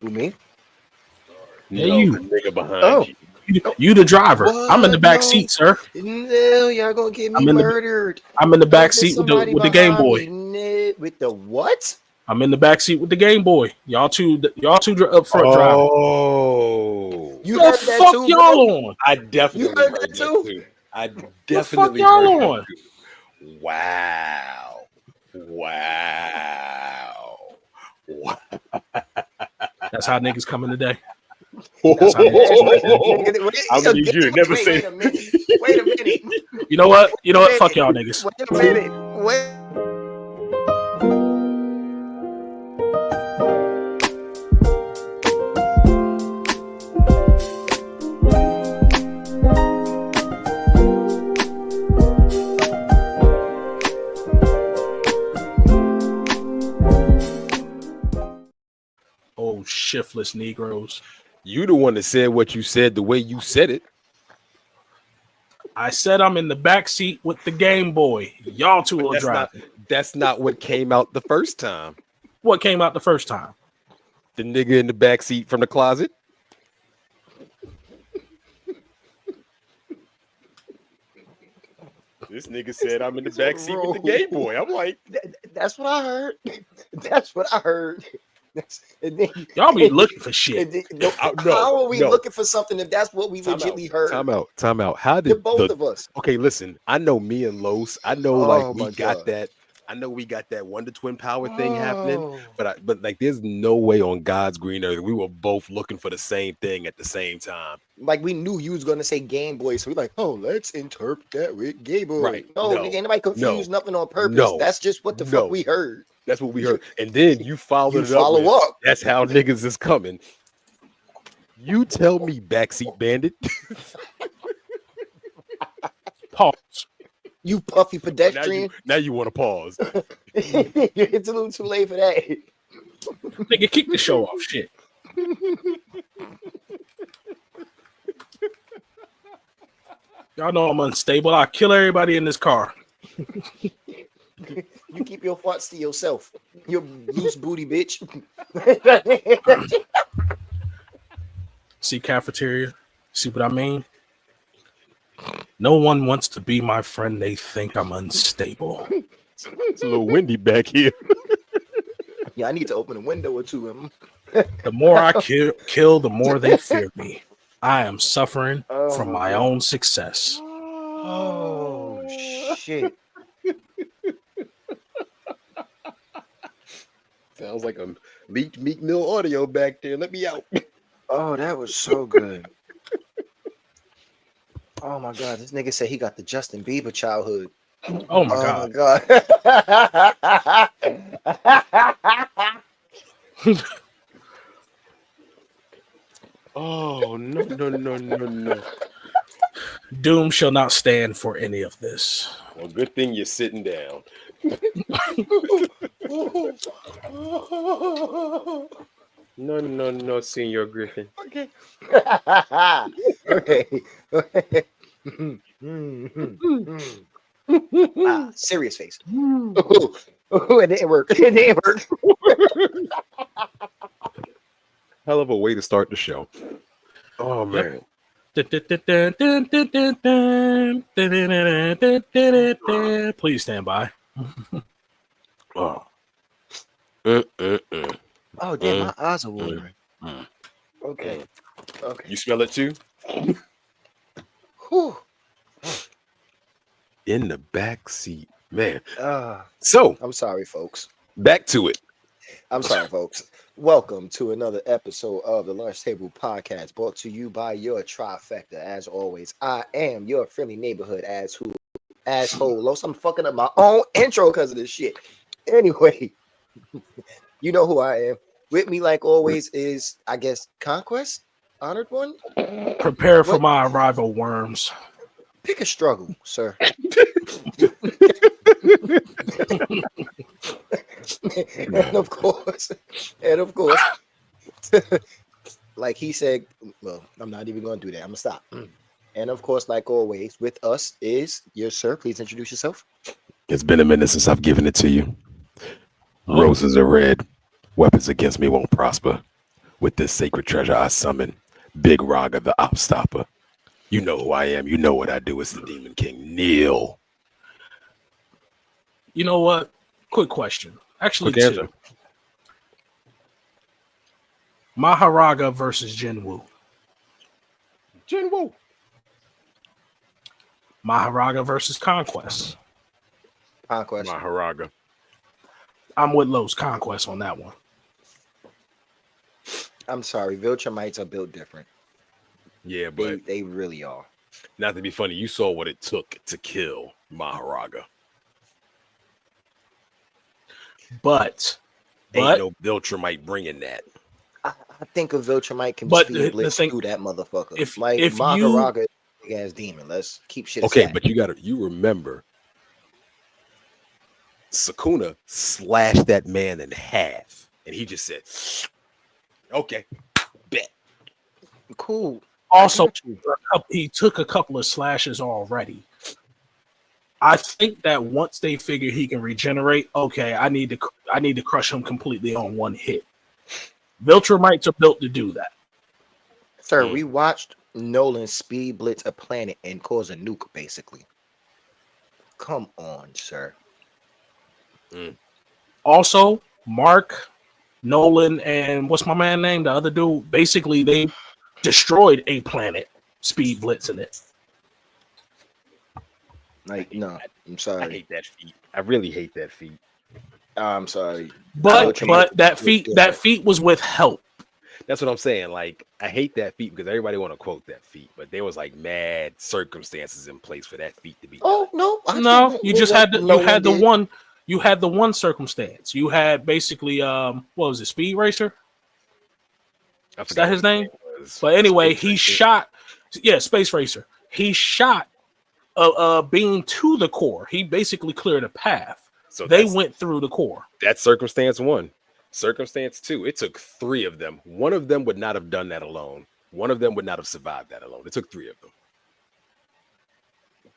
Who, me? No, you. the nigga behind you. You the driver. What? I'm in the back No. seat, sir. No, y'all gonna get me I'm in the- murdered. I'm in the back There's seat with somebody the Game behind Boy. me. With the what? I'm in the back seat with the Game Boy. Y'all two up front driving. Oh, You What heard the that fuck too, y'all bro? on? I definitely You heard heard that that too? too. I What the fuck definitely y'all heard that on? too. Wow. That's how niggas coming today. That's how I'm gonna need you to never say. Wait a minute. Wait a minute. You know what? Fuck y'all niggas. Wait a minute. Wait. Oh, shiftless Negroes. You the one that said what you said the way you said it. I said I'm in the back seat with the Game Boy. Y'all two are driving. That's not what came out the first time. What came out the first time? The nigga in the back seat from the closet. This nigga said I'm in the back seat with the Game Boy. I'm like, that's what I heard. That's what I heard. Y'all be looking for shit. How are we looking for something if that's what we legitimately heard? Time out. How did both of us? Okay, listen. I know me and Los. I know we got that. I know we got that Wonder Twin power thing happening, but like, there's no way on God's green earth we were both looking for the same thing at the same time. Like, we knew you was gonna say Game Boy, so we're like, oh, let's interpret that with Game Boy. Right? No, nigga, ain't nobody confused nothing on purpose. That's just what the fuck we heard. That's what we heard, and then you followed it up. Follow up. That's how niggas is coming. You tell me, backseat bandit. Pause. You puffy pedestrian. Now you want to pause. It's a little too late for that. Nigga, kick the show off. Shit. Y'all know I'm unstable. I'll kill everybody in this car. You keep your farts to yourself. You loose booty bitch. See, cafeteria? See what I mean? No one wants to be my friend. They think I'm unstable. It's a little windy back here. Yeah, I need to open a window or two. The more I kill, the more they fear me. I am suffering from my own success. Oh, shit. Sounds like a leaked Meek Mill audio back there. Let me out. Oh, that was so good. Oh my God, this nigga said he got the Justin Bieber childhood. Oh my God. Oh, no. Doom shall not stand for any of this. Well, good thing you're sitting down. No, Senior Griffin. Okay. Serious face. It didn't work. Hell of a way to start the show. Oh, man. Please stand by. Oh. Oh, damn, my eyes are watering. Okay. You smell it too? Whew. In the back seat, man. So I'm sorry, folks. Back to it. I'm sorry, folks. Welcome to another episode of the Lunch Table Podcast, brought to you by your trifecta. As always, I am your friendly neighborhood asshole. Los, I'm fucking up my own intro because of this shit. Anyway, you know who I am. With me, like always, is, I guess, Conquest, Honored One. Prepare for my arrival, worms. Pick a struggle, sir. and of course, like he said, well, I'm not even going to do that. I'm going to stop. And of course, like always, with us is, yes, sir. Please introduce yourself. It's been a minute since I've given it to you. Roses are red. Weapons against me won't prosper. With this sacred treasure I summon, Big Raga the Op Stopper. You know who I am. You know what I do. It's the Demon King. Kneel. You know what? Quick question. Actually, Quick answer. two. Maharaga versus Jinwoo. Jinwoo. Maharaga versus Conquest. Conquest. Maharaga. I'm with Lowe's Conquest on that one. I'm sorry, Viltrumites are built different. Yeah, but they really are. Not to be funny, you saw what it took to kill Maharaga. But ain't no Viltrumite bringing that. I think a Viltrumite can speed blitz through that motherfucker. If Maharaga is a big ass demon. Let's keep shit okay, aside. but you remember Sukuna slashed that man in half, and he just said, "Okay, bet." Cool. Also, he took a couple of slashes already. I think that once they figure he can regenerate, okay, I need to crush him completely on one hit. Viltrumites are built to do that. Sir, we watched Nolan speed blitz a planet and cause a nuke, basically. Come on, sir. Also, Mark, Nolan, and what's my man name? The other dude. Basically, they destroyed a planet, speed blitzing it. Like, no, I'm sorry. I hate that feat. I really hate that feat. I'm sorry. But that feat was with help. That's what I'm saying. Like, I hate that feat because everybody want to quote that feat, but there was like mad circumstances in place for that feat to be done. Oh no, you just had the one circumstance. You had basically what was it, Speed Racer? Is that his name? But anyway, he shot Space Racer. He shot a beam to the core. He basically cleared a path. So they went through the core. That's circumstance one. Circumstance two, it took 3 of them. One of them would not have done that alone. One of them would not have survived that alone. It took 3 of them.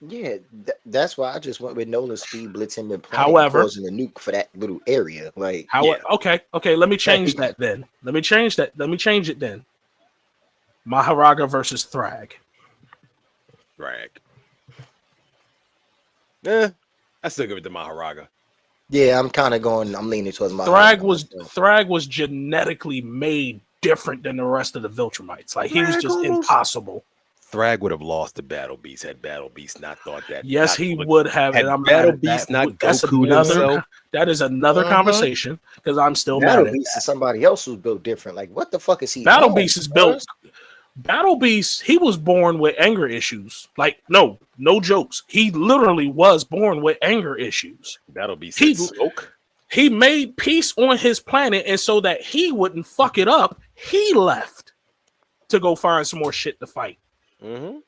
Yeah, that's why I just went with Nolan speed blitzing the planet, however, causing a nuke for that little area. Like, okay, let me change that then. Let me change it then. Maharaga versus Thrag. I still give it to Maharaga. Yeah, I'm leaning towards Maharaga. Thrag was genetically made different than the rest of the Viltrumites. Like, he was just impossible. Thrag would have lost to Battle Beast had Battle Beast not thought that. Yes, he would have. Had Battle Beast not Goku himself. That is another conversation because I'm still Battle mad. Beast is somebody else who's built different. Like, what the fuck is he? Battle Beast is built. Battle Beast, he was born with anger issues. Like, no jokes. He literally was born with anger issues. Battle Beast he made peace on his planet, and so that he wouldn't fuck it up, he left to go find some more shit to fight. Yeah,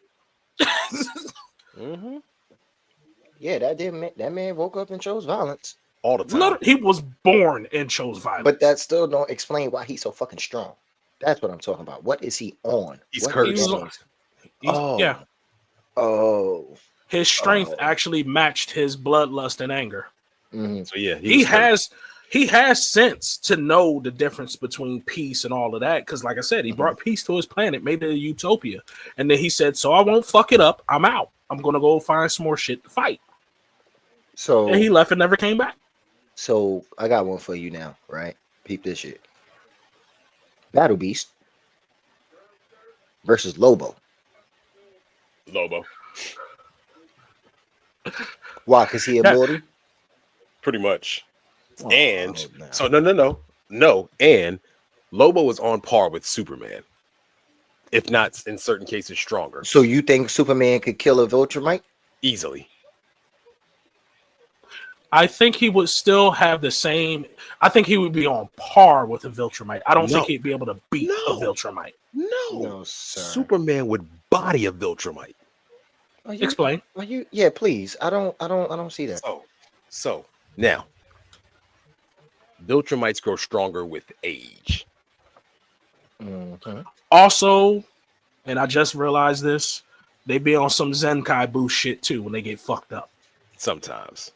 that man woke up and chose violence all the time. He was born and chose violence. But that still don't explain why he's so fucking strong. That's what I'm talking about. What is he on? He's cursed. His strength actually matched his bloodlust and anger. So yeah, he has sense to know the difference between peace and all of that. Because, like I said, he brought peace to his planet, made it a utopia, and then he said, "So I won't fuck it up. I'm out. I'm gonna go find some more shit to fight." So and he left and never came back. So I got one for you now, right? Peep this shit. Battle Beast versus Lobo. Why? Because he immortal? Pretty much. So no. And Lobo was on par with Superman, if not in certain cases stronger. So you think Superman could kill a Viltrumite? Easily. I think he would still have the same. I think he would be on par with a Viltrumite. I don't think he'd be able to beat a Viltrumite. No, sir. Superman would body a Viltrumite. Explain. Yeah, please. I don't see that. So now, Viltrumites grow stronger with age. Also, and I just realized this, they be on some Zenkai boost shit too when they get fucked up. Sometimes.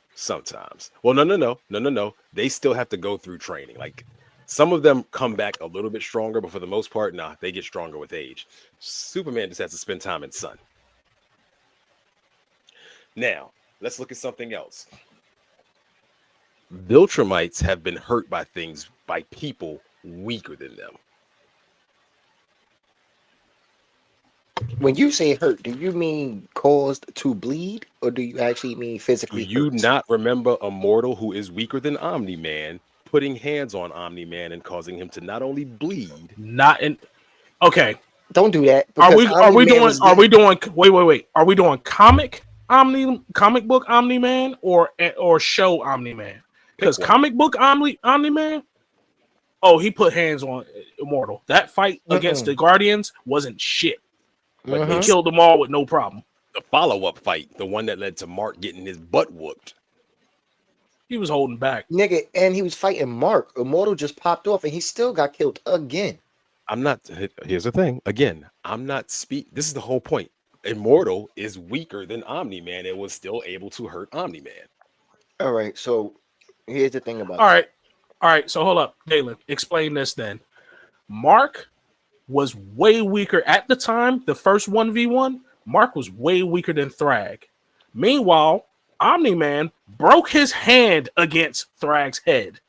Well, no. They still have to go through training. Like, Some of them come back a little bit stronger, but for the most part, nah, they get stronger with age. Superman just has to spend time in sun. Now, let's look at something else. Viltrumites have been hurt by people weaker than them. When you say hurt, do you mean caused to bleed, or do you actually mean physically Do you hurt? not remember a mortal who is weaker than Omni-Man putting hands on Omni-Man and causing him to not only bleed? Okay. Don't do that. Are we doing wait. Are we doing comic book Omni-Man or show Omni-Man? Because comic book Omni-Man, he put hands on Immortal. That fight against the Guardians wasn't shit. But he killed them all with no problem. The follow-up fight, the one that led to Mark getting his butt whooped. He was holding back. Nigga, and he was fighting Mark. Immortal just popped off and he still got killed again. Here's the thing. Again, this is the whole point. Immortal is weaker than Omni-Man and was still able to hurt Omni-Man. All right, so here's the thing about All right, so hold up. Dalen, explain this then. Mark was way weaker at the time, the first 1v1. Mark was way weaker than Thrag. Meanwhile, Omni-Man broke his hand against Thrag's head.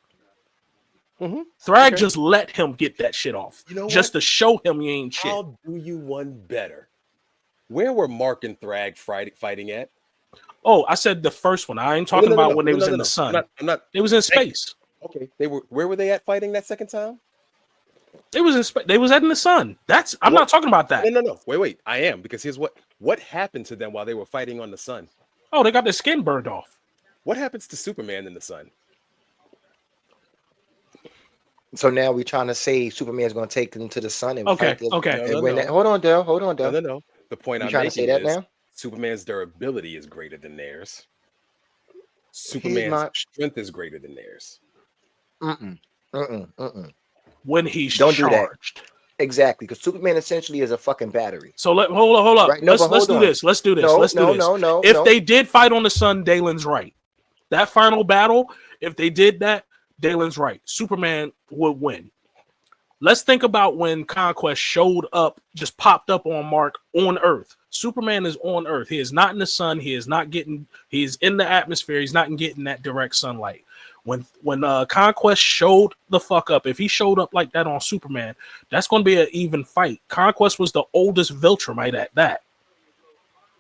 Thrag just let him get that shit off. Just to show him he ain't shit. I'll do you one better. Where were Mark and Thrag fighting at? Oh, I said the first one. I ain't talking about when they was in the sun. I'm not. They was in space. Okay, where were they at fighting that second time? They was in space. They was in the sun. I'm not talking about that. No. Wait. I am, because here's what happened to them while they were fighting on the sun. Oh, they got their skin burned off. What happens to Superman in the sun? So now we're trying to say Superman's going to take them to the sun and fight. No. Hold on, Dale. No. The point I'm trying making to say that is now? Superman's durability is greater than theirs. Superman's strength is greater than theirs. When he's Don't charged. do that. Exactly, because Superman essentially is a fucking battery. So hold up. Right? No, let's do this. No. If they did fight on the sun, Dalen's right. That final battle, if they did that, Dalen's right. Superman would win. Let's think about when Conquest showed up, just popped up on Mark on Earth. Superman is on Earth. He is not in the sun. He's in the atmosphere. He's not getting that direct sunlight. When Conquest showed the fuck up, if he showed up like that on Superman, that's going to be an even fight. Conquest was the oldest Viltrumite at that.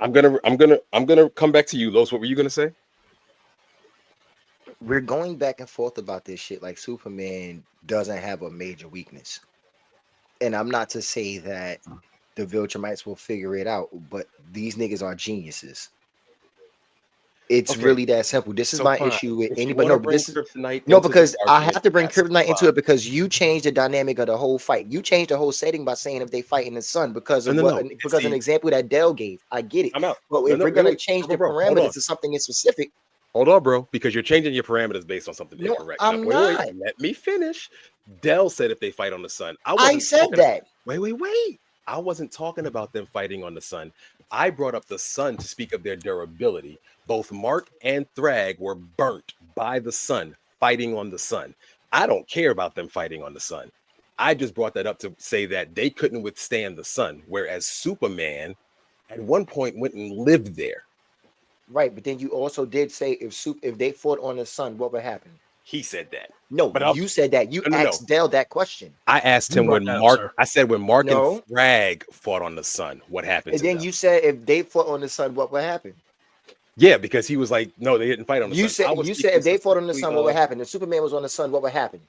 I'm gonna come back to you, Los. What were you gonna say? We're going back and forth about this shit like Superman doesn't have a major weakness. And I'm not to say that the Viltrumites will figure it out, but these niggas are geniuses. It's really that simple. This is my issue with anybody. Because I have to bring Kryptonite into it because you changed the dynamic of the whole fight. You changed the whole setting by saying if they fight in the sun because of an example that Dell gave. I get it. I'm out. But if we're gonna change the parameters to something in specific. Hold on, bro, because you're changing your parameters based on something incorrect. I'm not. Wait, let me finish. Dell said if they fight on the sun. I said that. Wait. I wasn't talking about them fighting on the sun. I brought up the sun to speak of their durability. Both Mark and Thrag were burnt by the sun, fighting on the sun. I don't care about them fighting on the sun. I just brought that up to say that they couldn't withstand the sun, whereas Superman at one point went and lived there. Right, but then you also did say if they fought on the sun, what would happen? He said that. No, but you said that. You asked Dell that question. I asked him when Mark. I said when Mark and Thrag fought on the sun, what happened? And then you said if they fought on the sun, what would happen? Yeah, because he was like, no, they didn't fight on the sun. You said if they fought on the sun, what would happen? If Superman was on the sun, what would happen?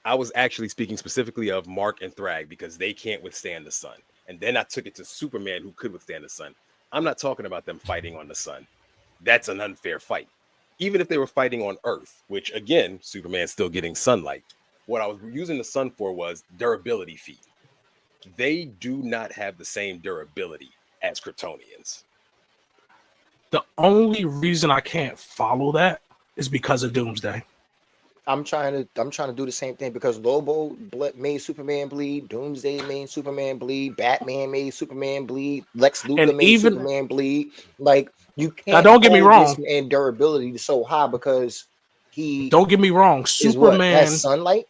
I was actually speaking specifically of Mark and Thrag because they can't withstand the sun. And then I took it to Superman who could withstand the sun. I'm not talking about them fighting on the sun. That's an unfair fight. Even if they were fighting on Earth, which again, Superman's still getting sunlight. What I was using the sun for was durability feat. They do not have the same durability as Kryptonians. The only reason I can't follow that is because of Doomsday. I'm trying to do the same thing because Lobo made Superman bleed, Doomsday made Superman bleed, Batman made Superman bleed, Lex Luthor made Superman bleed. Like you can't. Now, don't get me wrong. And durability is so high because he. Don't get me wrong. Superman has sunlight.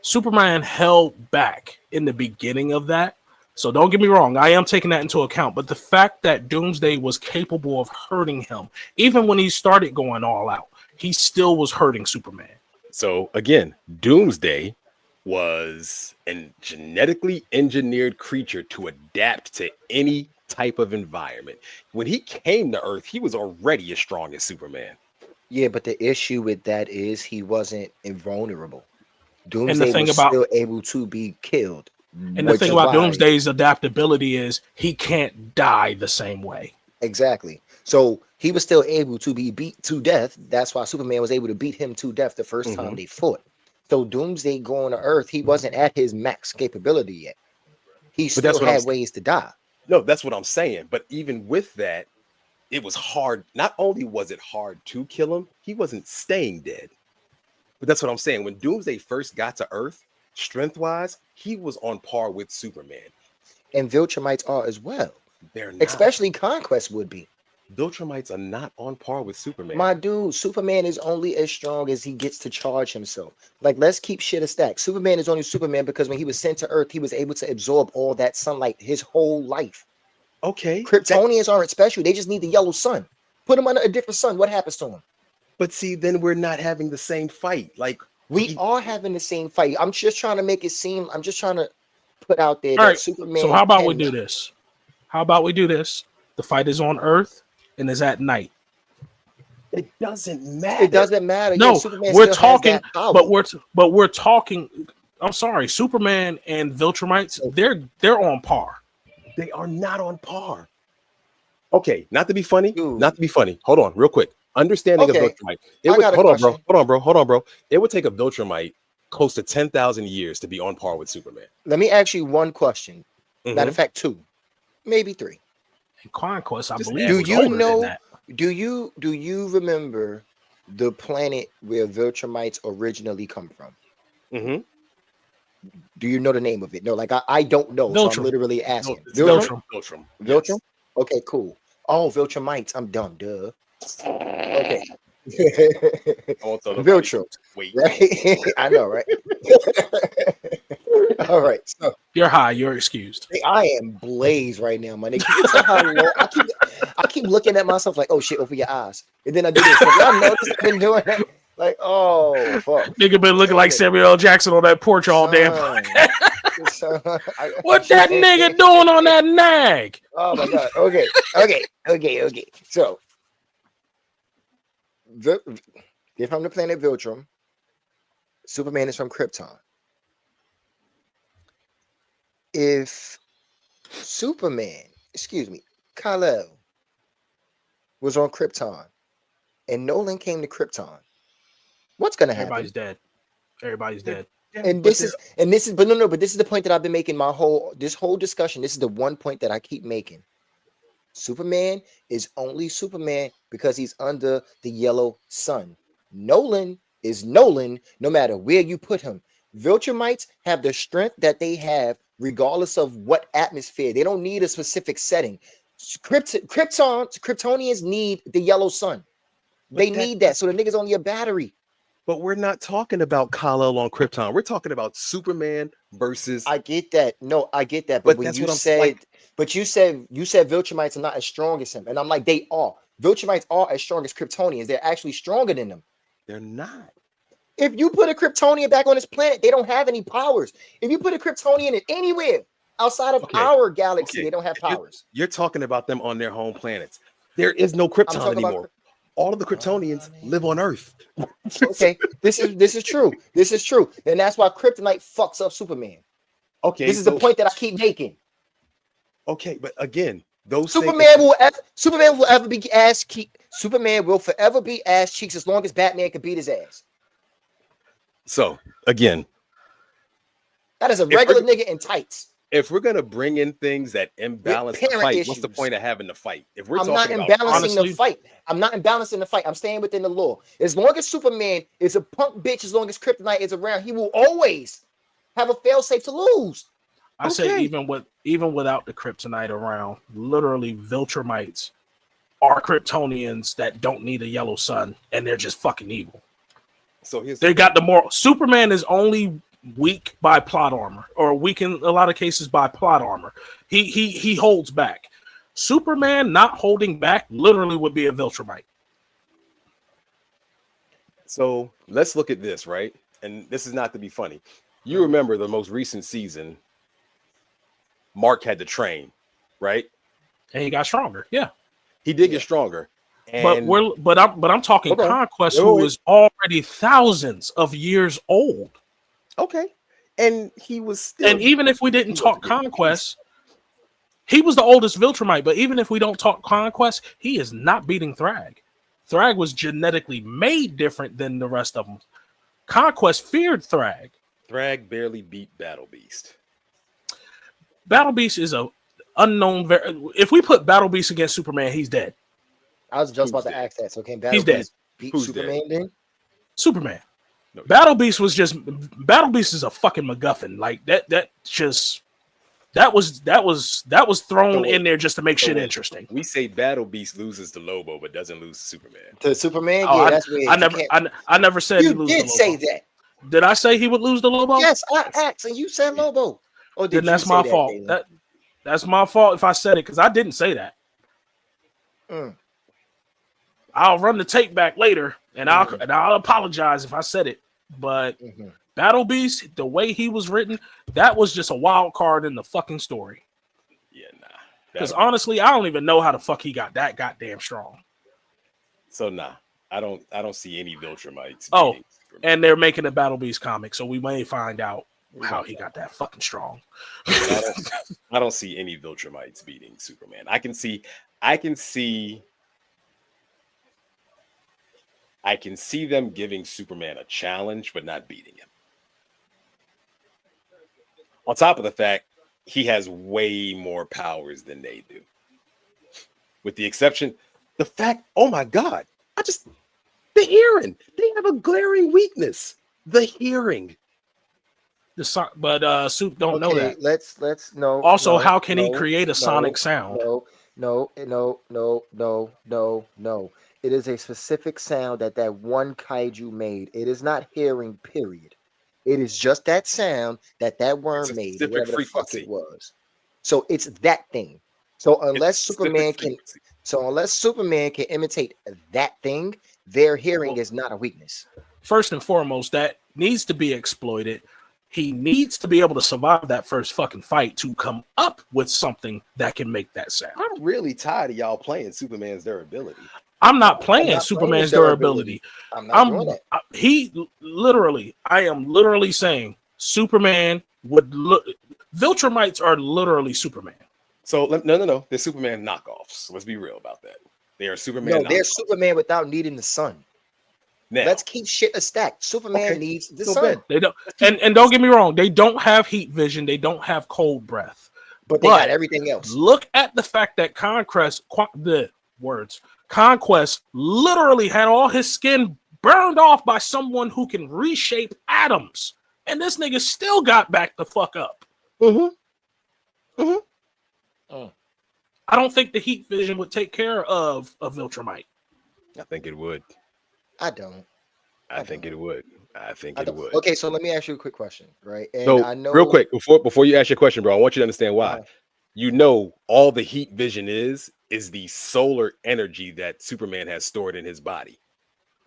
Superman held back in the beginning of that. So don't get me wrong, I am taking that into account. But the fact that Doomsday was capable of hurting him, even when he started going all out, he still was hurting Superman. So again, Doomsday was a genetically engineered creature to adapt to any type of environment. When he came to Earth, he was already as strong as Superman. Yeah, but the issue with that is he wasn't invulnerable. Doomsday was still able to be killed. And the thing about Doomsday's adaptability is he can't die the same way. Exactly. So he was still able to be beat to death. That's why Superman was able to beat him to death the first time they fought. So Doomsday going to Earth, he wasn't at his max capability yet. He still had ways to die. No, that's what I'm saying. But even with that, it was hard. Not only was it hard to kill him, he wasn't staying dead. But that's what I'm saying. When Doomsday first got to Earth, strength-wise, he was on par with Superman. And Viltrumites are as well. They're not. Especially Conquest would be. Viltrumites are not on par with Superman. My dude, Superman is only as strong as he gets to charge himself. Like, let's keep shit a stack. Superman is only Superman because when he was sent to Earth, he was able to absorb all that sunlight his whole life. Okay. Kryptonians aren't special. They just need the yellow sun. Put them under a different sun. What happens to them? But see, then we're not having the same fight. Like, we are having the same fight. I'm just trying to make it seem. I'm just trying to put out there all that right, Superman. So how about we do this? How about we do this? The fight is on Earth and is at night. It doesn't matter. It doesn't matter. No, Superman we're talking, but we're talking. I'm sorry, Superman and Viltrumites. They're on par. They are not on par. Okay, not to be funny. Not to be funny. Hold on, real quick. Understanding of Viltrumite. Hold on, bro. It would take a Viltrumite close to 10,000 years to be on par with Superman. Let me ask you one question. Matter of fact, 2, maybe 3. In Conquest, I believe. Do you know? Do you remember the planet where Viltrumites originally come from? Do you know the name of it? No, like I don't know. Viltrum. So I'm literally asking. Viltrum. Yes. Okay, cool. Oh, Viltrumites. I'm dumb. Duh. Okay. Viltrum. Wait. Right? I know, right? All right. So you're high. You're excused. I am blazed right now, my nigga. You tell how low I keep looking at myself like, oh shit, open your eyes. And then I do this. Y'all notice I've been doing that? Like, oh fuck. Nigga been looking like Samuel L. Jackson on that porch all damn. What that nigga doing on that nag? Oh my god. Okay. So they're from the planet Viltrum. Superman is from Krypton. If Superman, Kal-El was on Krypton and Nolan came to Krypton, what's gonna happen? Everybody's dead. And this is the point that I've been making this whole discussion. This is the one point that I keep making. Superman is only Superman because he's under the yellow sun. Nolan is Nolan no matter where you put him. Viltrumites have the strength that they have regardless of what atmosphere. They don't need a specific setting. Kryptonians need the yellow sun. They need that. So the nigga's only a battery. But we're not talking about Kal-El on Krypton. We're talking about Superman versus. I get that. No, I get that. But when you said, you said Viltrumites are not as strong as him, and I'm like, they are. Viltrumites are as strong as Kryptonians. They're actually stronger than them. They're not. If you put a Kryptonian back on this planet, they don't have any powers. If you put a Kryptonian in anywhere outside of our galaxy, they don't have powers. You're talking about them on their home planets. There is no Krypton anymore. All of the Kryptonians live on Earth. Okay, this is true. This is true. And that's why Kryptonite fucks up Superman. Okay, this is the point that I keep making. Okay, but again, Superman will forever be ass cheeks as long as Batman can beat his ass. So again, that is a regular nigga in tights. If we're gonna bring in things that imbalance the fight, what's the point of having the fight? If we're not imbalancing the fight, I'm not imbalancing the fight. I'm staying within the law. As long as Superman is a punk bitch, as long as Kryptonite is around, he will always have a failsafe to lose. I say even without the Kryptonite around, literally Viltrumites are Kryptonians that don't need a yellow sun, and they're just fucking evil. So they got the moral. Superman is only weak by plot armor, or weak in a lot of cases by plot armor. He holds back. Superman not holding back literally would be a Viltrumite. So let's look at this, right? And this is not to be funny. You remember the most recent season, Mark had to train, right? And he got stronger. Yeah. He did get stronger. And but I'm talking Conquest, who is already thousands of years old. Okay. And he was still, and even if we didn't talk Conquest, he was the oldest Viltrumite, but even if we don't talk Conquest, he is not beating Thrag. Thrag was genetically made different than the rest of them. Conquest feared Thrag. Thrag barely beat Battle Beast. Battle Beast is a unknown. If we put Battle Beast against Superman, he's dead. I was just about to ask that. So can Battle Beast beat Superman then? Superman. No, Battle Beast was just Battle Beast is a fucking MacGuffin. Like that was thrown in there just to make shit interesting. We say Battle Beast loses to Lobo, but doesn't lose to Superman. To Superman, yeah, that's weird. I never said you did say that. Did I say he would lose to Lobo? Yes, I asked, and you said Lobo. Or then that's my fault. That's my fault if I said it because I didn't say that. I'll run the tape back later, and I'll apologize if I said it. But Battle Beast, the way he was written, that was just a wild card in the fucking story. Yeah, nah. Because honestly, I don't even know how the fuck he got that goddamn strong. So nah, I don't see any Viltrumites. Oh, and they're making a Battle Beast comic, so we may find out how he got that fucking strong. I don't see any Viltrumites beating Superman. I can see them giving Superman a challenge, but not beating him. On top of the fact, he has way more powers than they do. With the exception, the fact, oh my God, the hearing. They have a glaring weakness. The hearing. But Soup don't know that. Let's no. Also, how can he create a sonic sound? No. It is a specific sound that one kaiju made. It is not hearing, period. It is just that sound that worm made, whatever the fuck it was. So it's that thing. So unless Superman can imitate that thing, their hearing is not a weakness. First and foremost, that needs to be exploited. He needs to be able to survive that first fucking fight to come up with something that can make that sound. I'm really tired of y'all playing Superman's durability. I'm not playing Superman's durability. I'm not doing that. I am literally saying Superman would look. Viltrumites are literally Superman. So no. They're Superman knockoffs. Let's be real about that. They are Superman. No, they're Superman without needing the sun. Now, let's keep shit a stack. Superman needs the sun. They don't, and don't get me wrong. They don't have heat vision. They don't have cold breath. But they got everything else. Look at the fact that Conquest literally had all his skin burned off by someone who can reshape atoms, and this nigga still got back the fuck up. I don't think the heat vision would take care of Viltrumite. I think it would. I don't. I think it would. Okay, so let me ask you a quick question, right? And so I know real quick before you ask your question, bro, I want you to understand why. You know, all the heat vision is the solar energy that Superman has stored in his body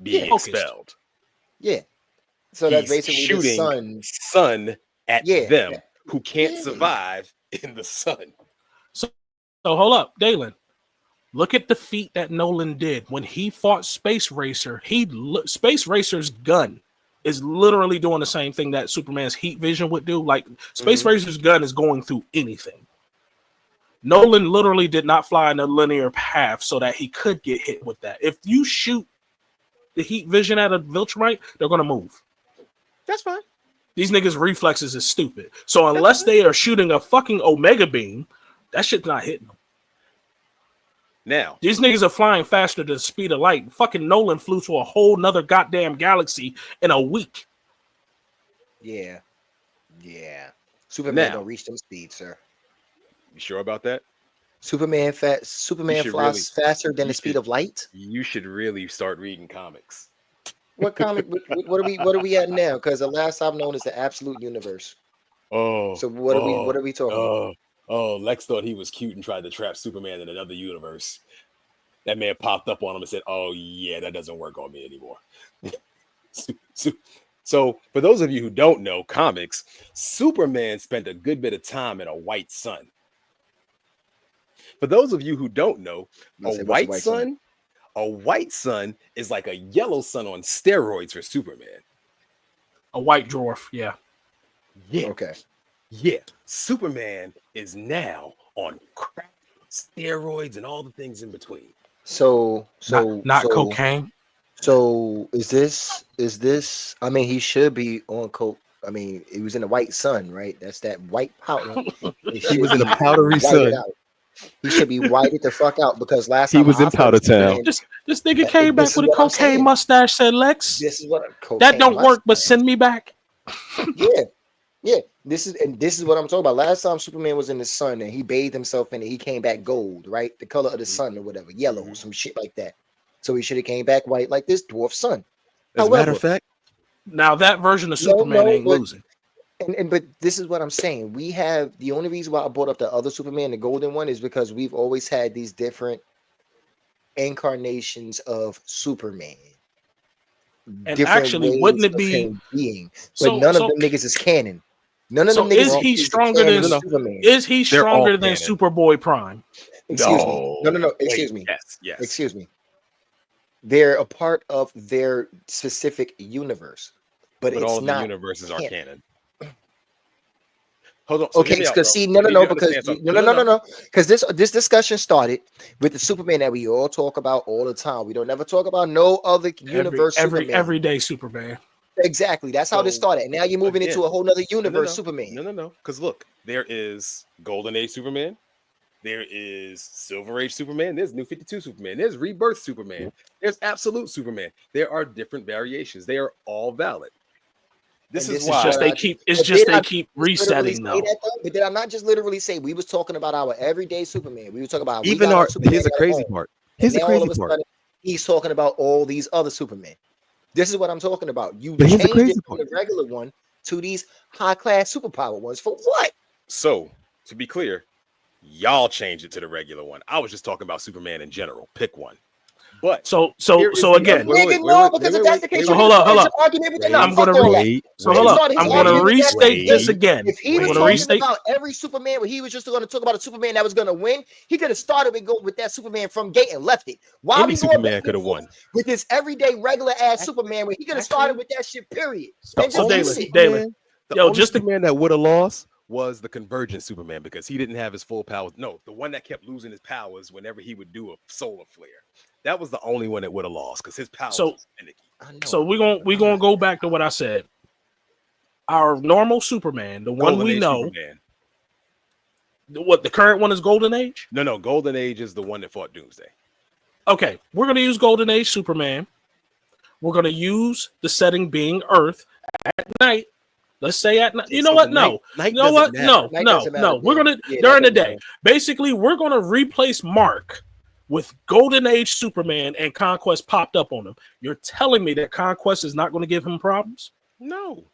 being expelled. Yeah. So that's basically shooting the sun at them who can't survive in the sun. So hold up, Dalen. Look at the feat that Nolan did when he fought Space Racer. Space Racer's gun is literally doing the same thing that Superman's heat vision would do. Like Space Racer's gun is going through anything. Nolan literally did not fly in a linear path so that he could get hit with that. If you shoot the heat vision at a Viltrumite, they're going to move. That's fine. These niggas' reflexes is stupid. So unless they are shooting a fucking Omega beam, that shit's not hitting them. Now, these niggas are flying faster than the speed of light. Fucking Nolan flew to a whole nother goddamn galaxy in a week. Yeah. Superman don't reach them speeds, sir. You sure about that? Superman flies faster than the speed of light. You should really start reading comics. What comic? What are we at now? Because the last I've known is the Absolute Universe. Oh, so what are we talking about? Lex thought he was cute and tried to trap Superman in another universe. That man popped up on him and said, "Oh yeah, that doesn't work on me anymore." So, for those of you who don't know comics, Superman spent a good bit of time in a white sun. For those of you who don't know, a white sun is like a yellow sun on steroids for Superman. A white dwarf, yeah. Yeah. Okay. Yeah. Superman is now on crack, steroids, and all the things in between. So not cocaine. So is this? I mean, he should be on coke. I mean, he was in the white sun, right? That's that white powder. He was in a powdery sun. He should be whited the fuck out because last he time was in Powder Town. This nigga came back with a cocaine mustache. Said Lex, this is what that don't work, but send me back. Yeah. This is what I'm talking about. Last time Superman was in the sun and he bathed himself in it, he came back gold, right? The color of the sun or whatever, yellow, some shit like that. So he should have came back white like this dwarf sun. As a matter of fact, now that version of Superman ain't losing. But this is what I'm saying. We have the only reason why I brought up the other Superman, the golden one, is because we've always had these different incarnations of Superman. And actually, wouldn't it be being? But none of them niggas is canon. None of them niggas. Is he stronger than Superman? Is he stronger than Superboy Prime? Excuse me. No. Excuse me. Yes. Excuse me. They're a part of their specific universe, but it's all not. The universes are canon. Hold on. Okay, because see, no, because this discussion started with the Superman that we all talk about all the time. We don't ever talk about no other universe. Everyday Superman. Exactly. That's how this started. And now you're moving into a whole nother universe, Superman. No. Because look, there is Golden Age Superman. There is Silver Age Superman. There's New 52 Superman. There's Rebirth Superman. There's Absolute Superman. There are different variations. They are all valid. This is why they keep resetting though. But did I not just literally say we was talking about our everyday Superman? We were talking about even our. Here's the crazy part. He's talking about all these other Supermen. This is what I'm talking about. You changed it from the regular one to these high class superpower ones for what? So to be clear, y'all changed it to the regular one. I was just talking about Superman in general. Pick one. But so again, because if that's the case, hold up. I'm going to restate this again. If he was talking about every Superman, where he was just going to talk about a Superman that was going to win, he could have started with that Superman from Gate and left it. Why any Superman could have won with this everyday regular ass Superman, where he could have started with that shit. Period. So David, just the man that would have lost was the Convergent Superman because he didn't have his full powers. No, the one that kept losing his powers whenever he would do a solar flare. That was the only one that would have lost because his powers. So we're gonna go back to what I said. Our normal Superman, the one we know. Superman. What the current one is Golden Age? No, Golden Age is the one that fought Doomsday. Okay, we're gonna use Golden Age Superman. We're gonna use the setting being Earth at night. Let's say at night. You know what? No. You know what? No. We're gonna during the day. Basically, we're gonna replace Mark with Golden Age Superman, and Conquest popped up on him. You're telling me that Conquest is not going to give him problems? No.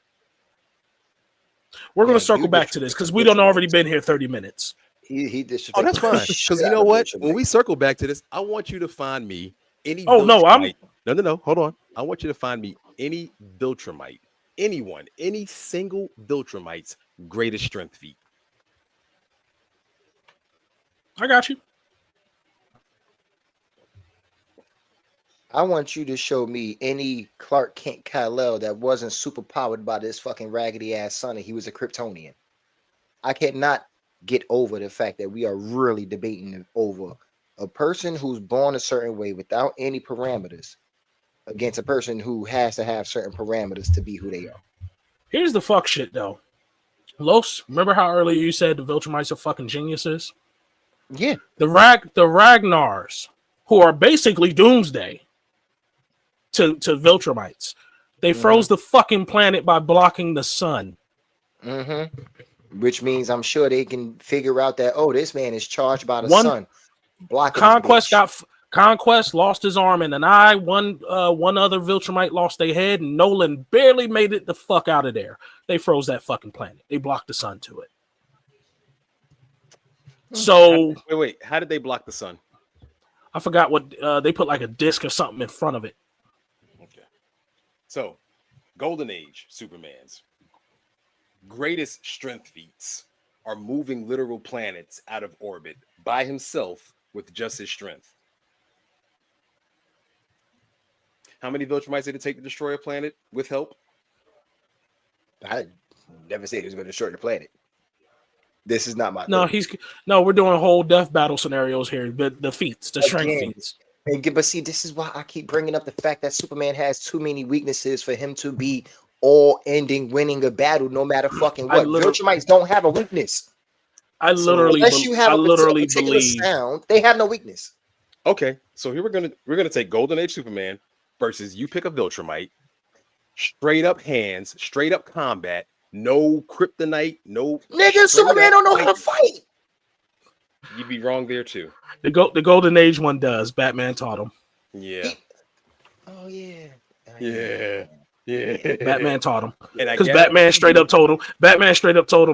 We're going to circle back to this because we don't already been here 30 minutes. He oh, that's fine. Because you know what? When we circle back to this, I want you to find me any. No. Hold on. I want you to find me any Viltrumite, any single Viltrumite's greatest strength feat. I got you. I want you to show me any Clark Kent Kal-El that wasn't super powered by this fucking raggedy ass sun and he was a Kryptonian. I cannot get over the fact that we are really debating over a person who's born a certain way without any parameters against a person who has to have certain parameters to be who they are. Here's the fuck shit though. Los, remember how earlier you said the Viltrumites are fucking geniuses? Yeah. The Ragnars, who are basically Doomsday to Viltrumites. They froze the fucking planet by blocking the sun. Which means I'm sure they can figure out that, this man is charged by the sun. Conquest lost his arm and an eye. One other Viltrumite lost their head, and Nolan barely made it the fuck out of there. They froze that fucking planet. They blocked the sun to it. So wait. How did they block the sun? I forgot what they put, like a disc or something in front of it. Okay. So, Golden Age Superman's greatest strength feats are moving literal planets out of orbit by himself with just his strength. How many Viltrumites did it take to destroy a planet with help? I never said he was going to destroy the planet. This is not my we're doing whole death battle scenarios here. The feats, the strength feats. But see, this is why I keep bringing up the fact that Superman has too many weaknesses for him to be all-ending winning a battle, no matter fucking what. Viltrumites don't have a weakness. Unless you have a particular sound, they have no weakness. Okay, so here we're gonna take Golden Age Superman versus you pick a Viltrumite, straight up hands, straight up combat, no kryptonite, no. Nigga, Superman don't know how to fight. You'd be wrong there too. The Golden Age one does. Batman taught him. Yeah. Yeah. Batman taught him because Batman straight up told him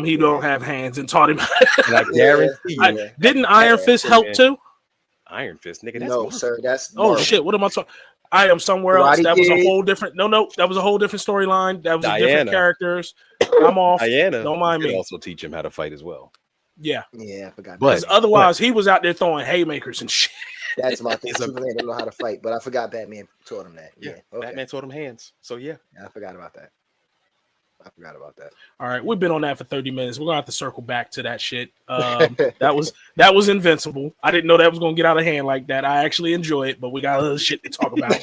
he don't have hands and taught him. And I guarantee you, didn't Iron Fist help too? Iron Fist, nigga. No, sir. That's shit. What am I talking? I am somewhere else. That was a whole different. No. That was a whole different storyline. That was different characters. I'm off. Diana, don't mind me. Also teach him how to fight as well. Yeah. I forgot. Because otherwise, he was out there throwing haymakers and shit. That's my thing. Superman don't know how to fight, but I forgot Batman taught him that. Yeah. Okay. Batman taught him hands. So yeah, I forgot about that. All right, we've been on that for 30 minutes. We're gonna have to circle back to that shit. That was Invincible. I didn't know that was gonna get out of hand like that. I actually enjoy it, but we got other shit to talk about.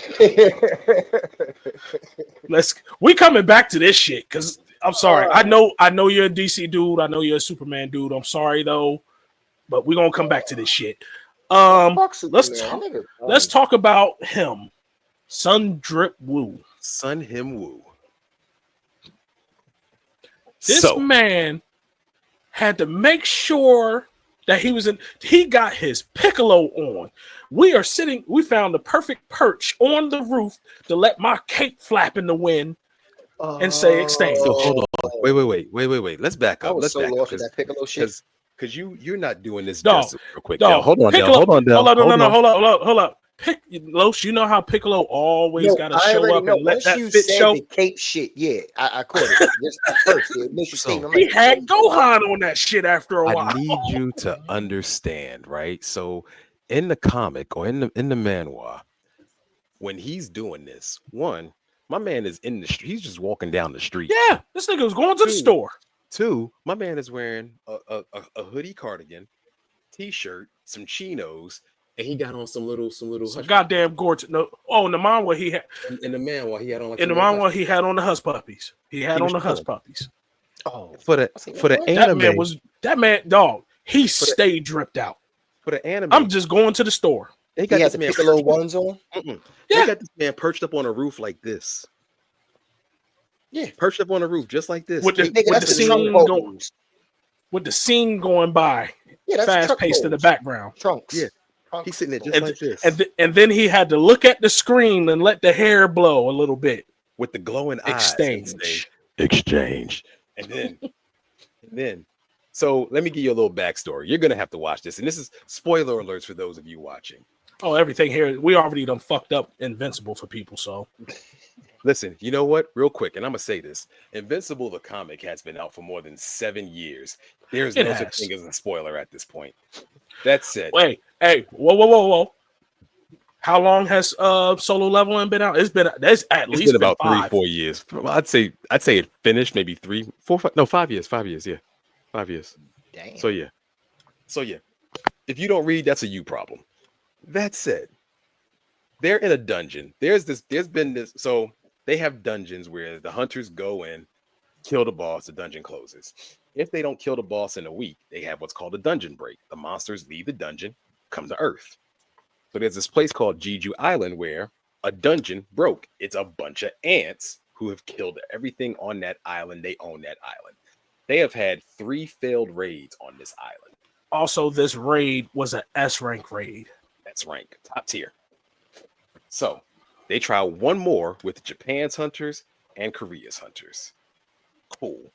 We coming back to this shit because I'm sorry. I know you're a DC dude. I know you're a Superman dude. I'm sorry though, but we're gonna come back to this shit. Let's talk about him. Sun Drip Woo. Sun Him Woo. This man had to make sure that he got his Piccolo on. We found the perfect perch on the roof to let my cape flap in the wind and say exchange. So hold on. Wait. Let's back up. Let's back up. That Piccolo shit. Because you're not doing this justice real quick. Hold on, hold up. Los, you know how Piccolo always got to show up and let that fit show? The cape shit, I caught it. Just at first, the initial statement. He had Gohan on that shit after a while. I need you to understand, right? So, in the comic or in the manhwa, when he's doing this, one, my man is in the street. He's just walking down the street. Yeah, this nigga was going to the store. Two, my man is wearing a hoodie cardigan, t-shirt, some chinos, and he got on some goddamn gorgeous. No, in the manhwa he had. In the manhwa he had on. He had on the Hush Puppies. He on the Hush Puppies. Oh, for the anime, that man, dog. He stayed dripped out. For the anime, I'm just going to the store. He got this man Piccolo ones on. Yeah, they got this man perched up on a roof like this. Yeah, perched up on a roof just like this. With the scene going by, fast paced in the background. Trunks. Yeah. He's sitting there just like this. And then he had to look at the screen and let the hair blow a little bit. With the glowing eyes. Exchange. And then. So let me give you a little backstory. You're going to have to watch this. And this is spoiler alerts for those of you watching. Oh, everything here. We already done fucked up Invincible for people, so. Listen, you know what? Real quick, and I'm going to say this. Invincible, the comic, has been out for more than 7 years. There's no such thing as a spoiler at this point. That's it. Wait, hey, whoa. How long has Solo Leveling been out? It's been about 3-4 years. I'd say it finished maybe 3, 4, 5. No, 5 years. 5 years, yeah. 5 years. Damn. So yeah. If you don't read, that's a you problem. That said, they're in a dungeon. There's been this. So they have dungeons where the hunters go in, kill the boss, the dungeon closes. If they don't kill the boss in a week, they have what's called a dungeon break. The monsters leave the dungeon, come to Earth. So there's this place called Jeju Island where a dungeon broke. It's a bunch of ants who have killed everything on that island. They own that island. They have had 3 failed raids on this island. Also, this raid was an S rank raid. That's rank, top tier. So they try one more with Japan's hunters and Korea's hunters. Cool.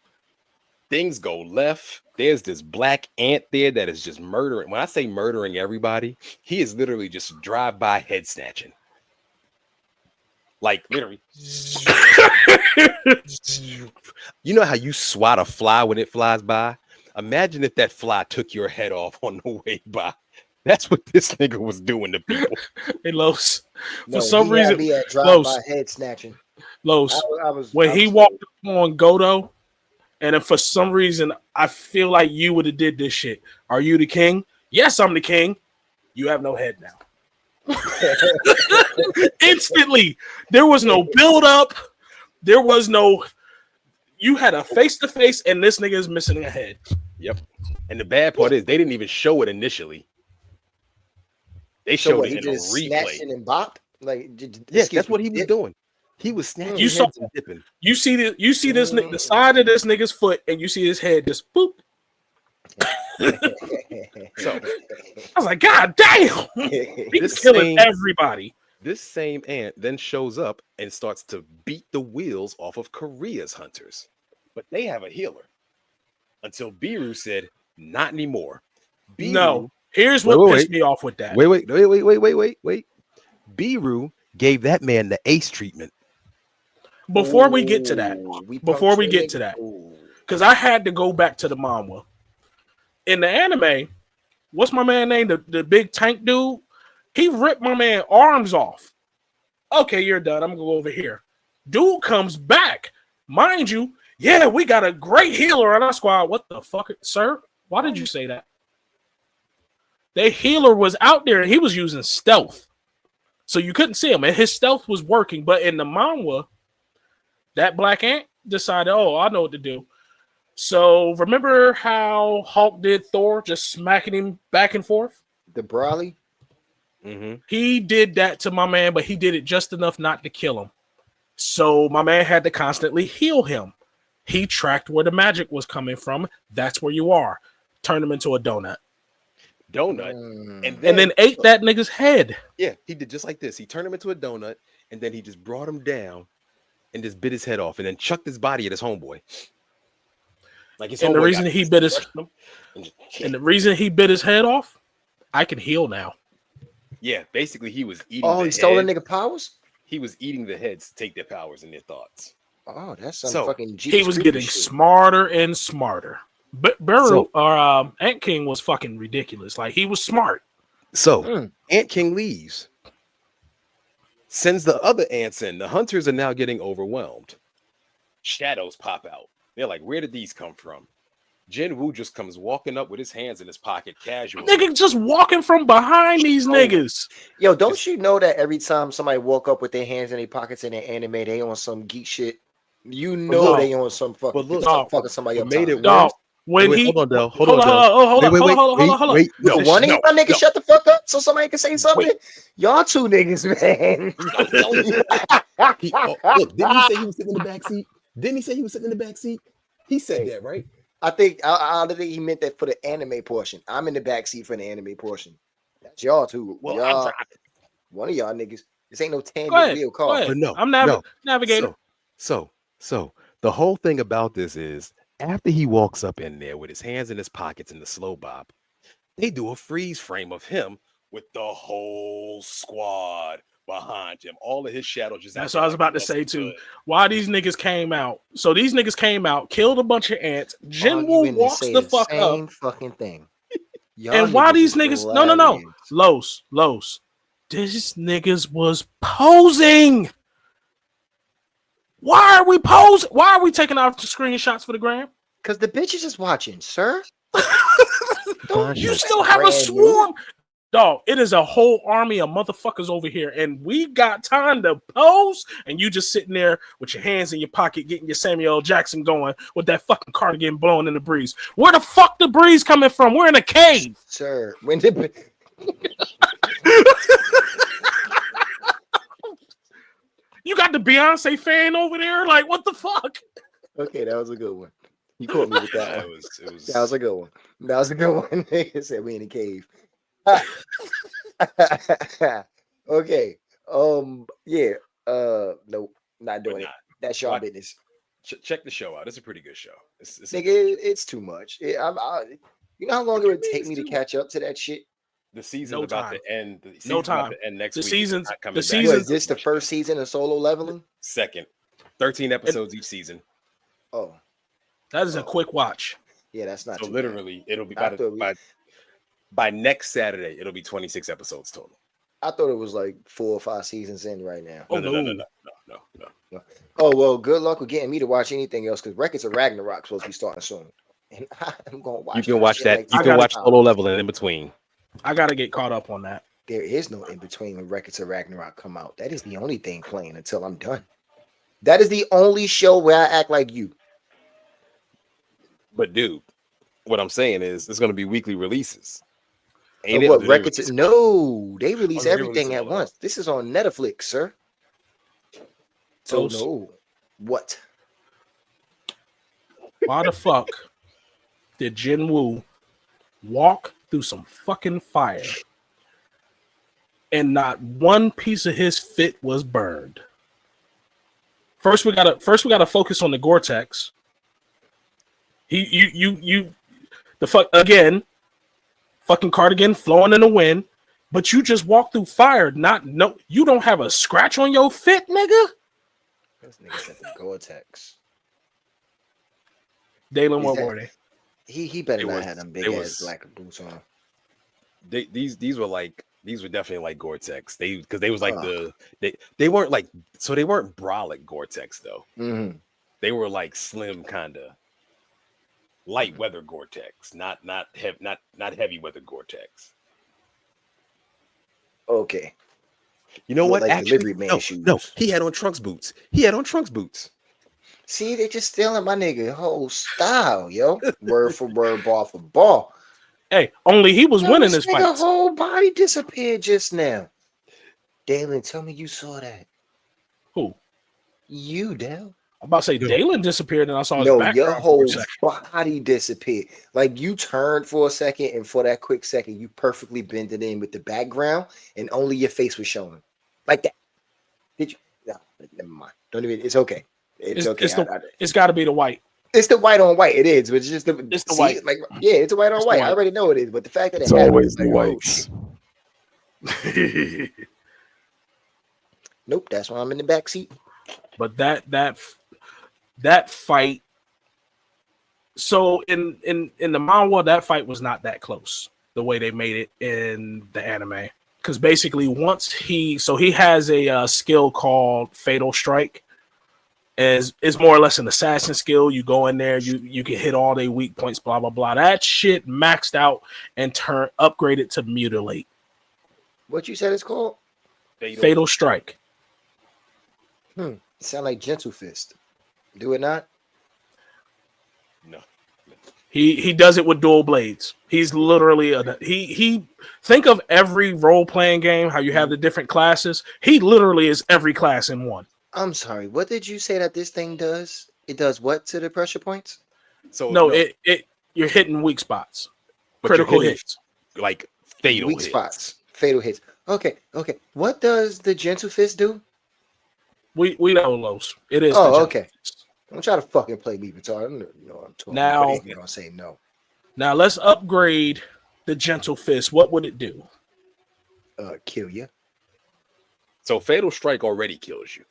Things go left. There's this black ant there that is just murdering. When I say murdering everybody, he is literally just drive-by head snatching. Like literally. You know how you swat a fly when it flies by? Imagine if that fly took your head off on the way by. That's what this nigga was doing to people. Hey, Los. For some reason, be at drive-by head snatching. Los. He walked on Godo, and if for some reason I feel like you would have did this shit. Are you the king? Yes, I'm the king. You have no head now. Instantly. There was no build-up. There was no. You had a face-to-face, and this nigga is missing a head. Yep. And the bad part is they didn't even show it initially. They showed it in a replay. Snatching and bop? Like, yes, that's what he was doing. He was snatching heads and dipping. You see this the side of this nigga's foot, and you see his head just boop. So I was like, God damn! He's killing everybody. This same ant then shows up and starts to beat the wheels off of Korea's hunters. But they have a healer. Until Biru said, not anymore. Biru, no. Here's what pissed me off with that. Wait. Biru gave that man the ace treatment. Before we get to that, because I had to go back to the manhwa. In the anime, what's my man name? The big tank dude? He ripped my man arms off. Okay, you're done. I'm going to go over here. Dude comes back. Mind you, yeah, we got a great healer on our squad. What the fuck, sir? Why did you say that? The healer was out there and he was using stealth. So you couldn't see him. And his stealth was working. But in the manhwa, that black ant decided, oh, I know what to do. So remember how Hulk did Thor, just smacking him back and forth? The Brawley? Mm-hmm. He did that to my man, but he did it just enough not to kill him. So my man had to constantly heal him. He tracked where the magic was coming from. That's where you are. Turn him into a donut. And then ate that nigga's head. Yeah, he did just like this. He turned him into a donut, and then he just brought him down and just bit his head off, and then chucked his body at his homeboy. Like his and the reason he bit his head off, I can heal now. Yeah, basically he was eating. Oh, he stole the nigga powers. He was eating the heads to take their powers and their thoughts. Oh, that's some fucking. He was getting smarter and smarter. But Ant King was fucking ridiculous. Like, he was smart. So Ant King leaves, sends the other ants in. The hunters are now getting overwhelmed. Shadows pop out. They're like, where did these come from? Jin Woo just comes walking up with his hands in his pocket casually. Nigga just walking from behind these niggas. Yo, don't you know that every time somebody walk up with their hands in their pockets in their anime, they on some geek shit? You know they on some fucking somebody up. Made it worse. When hold on, Del. Hold on. Wait. No, one of my niggas shut the fuck up so somebody can say something. Y'all two niggas, man. Look, didn't he say he was sitting in the back seat? He said that, right? I think he meant that for the anime portion. I'm in the back seat for the anime portion. That's y'all too. Well, y'all, I'm driving. One of y'all niggas. This ain't no tandem wheel car. But no, I'm navigating. So the whole thing about this is, after he walks up in there with his hands in his pockets in the slow bop, they do a freeze frame of him with the whole squad behind him. All of his shadows just. That's what I was about to say too. Why these niggas came out? So these niggas came out, killed a bunch of ants. Jin Woo walks the fuck up. Same fucking thing. And why these niggas? No. Los. These niggas was posing. Why are we posing? Why are we taking out the screenshots for the gram? Because the bitch is just watching, sir. You still have a swarm. Dog, it is a whole army of motherfuckers over here, and we got time to pose, and you just sitting there with your hands in your pocket getting your Samuel L. Jackson going with that fucking cardigan blowing in the breeze. Where the fuck the breeze coming from? We're in a cave. Sir, when did... You got the Beyonce fan over there? Like, what the fuck? Okay, that was a good one. You caught me with that one. That was a good one. That was a good one. They said we in a cave. Okay. Yeah. Nope. Not doing it. That's your business. Check the show out. It's a pretty good show. Nigga, it's too much. You know how long it would take me to catch up to that shit? The season's about to end. The no season's time. about to end next The week. season's Not coming the back. season. What, is this the first season of Solo Leveling? Second. 13 episodes each season. Oh. That is a quick watch. Yeah, that's not so too literally bad. It'll be by next Saturday, it'll be 26 episodes total. I thought it was like 4 or 5 seasons in right now. No. Oh well, good luck with getting me to watch anything else because Records of Ragnarok supposed to be starting soon. And I'm gonna watch. You can watch that. Like you can watch Solo Leveling in between. I gotta get caught up on that. There is no in between when Records of Ragnarok come out. That is the only thing playing until I'm done. That is the only show where I act like you. But dude, what I'm saying is it's gonna be weekly releases. Ain't it? What Records? No, they release everything at once. This is on Netflix, sir. So no. What? Why the fuck did Jin Woo walk through some fucking fire and not one piece of his fit was burned? First we gotta focus on the Gore-Tex. The fuck again, fucking cardigan flowing in the wind, but you just walk through fire. You don't have a scratch on your fit, nigga. This nigga said the Gore-Tex. Dalen, what were they? He better not have them big ass black boots on. These were definitely like Gore-Tex. They was like they weren't like, so they weren't brolic Gore-Tex though. Mm-hmm. They were like slim kinda light weather Gore-Tex, not heavy weather Gore-Tex. Okay. You know what? Like actually, no, he had on Trunks boots. See, they just stealing my nigga whole style, yo. Word for word, ball for ball. Hey, only he was winning this fight. The whole body disappeared just now. Dalen, tell me you saw that. Who? You, Dale. I'm about to say Dalen disappeared and I saw his background. Your whole body disappeared. Like you turned for a second, and for that quick second, you perfectly bended in with the background, and only your face was showing. Like that. Did you? No, never mind. Don't even. It's okay. It's okay. It's got to be the white. It's the white on white. It is, but it's just the white. Like it's a white on white. I already know it is, but the fact that it's always the whites. Nope, that's why I'm in the back seat. But that fight. So in the manhwa, that fight was not that close. The way they made it in the anime, because basically once he has a skill called Fatal Strike. Is more or less an assassin skill. You go in there, you can hit all their weak points, blah blah blah. That shit maxed out and upgraded to Mutilate. What you said it's called? Fatal Strike. Sound like Gentle Fist. Do it not? No. He does it with dual blades. He's literally he think of every role playing game how you have the different classes. He literally is every class in one. I'm sorry. What did you say that this thing does? It does what to the pressure points? So it you're hitting weak spots, critical hits, like fatal weak hits. spots, fatal hits. Okay. What does the Gentle Fist do? We know Los. It is. Oh, okay. Don't try to fucking play me retarded. You know what I'm talking now, about. You're gonna say no. Now let's upgrade the Gentle Fist. What would it do? Kill you. So Fatal Strike already kills you.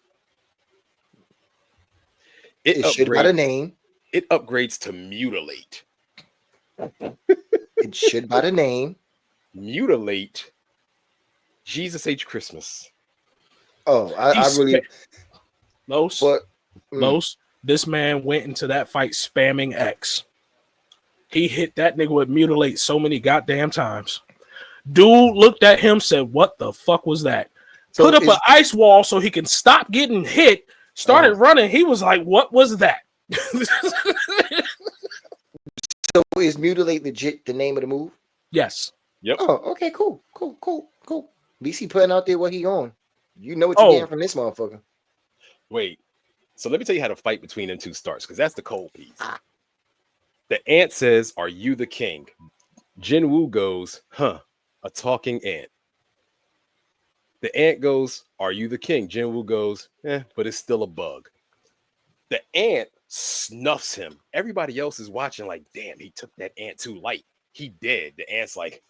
It should by the name. It upgrades to Mutilate. It should by the name. Mutilate. Jesus H. Christmas. Oh, I really. Los, this man went into that fight spamming X. He hit that nigga with Mutilate so many goddamn times. Dude looked at him, said, "What the fuck was that?" Put up an ice wall so he can stop getting hit. Started running. He was like, "What was that?" So is Mutilate legit the name of the move? Yes. Yep. Oh, okay, cool. At least he putting out there what he on. You know what you're getting from this motherfucker. Wait. So let me tell you how the fight between them two starts, because that's the cold piece. The ant says, "Are you the king?" Jin Woo goes, "Huh, a talking ant. The ant goes, "Are you the king?" Jinwoo goes, but it's still a bug. The ant snuffs him. Everybody else is watching like, damn, he took that ant too light. He dead. The ant's like,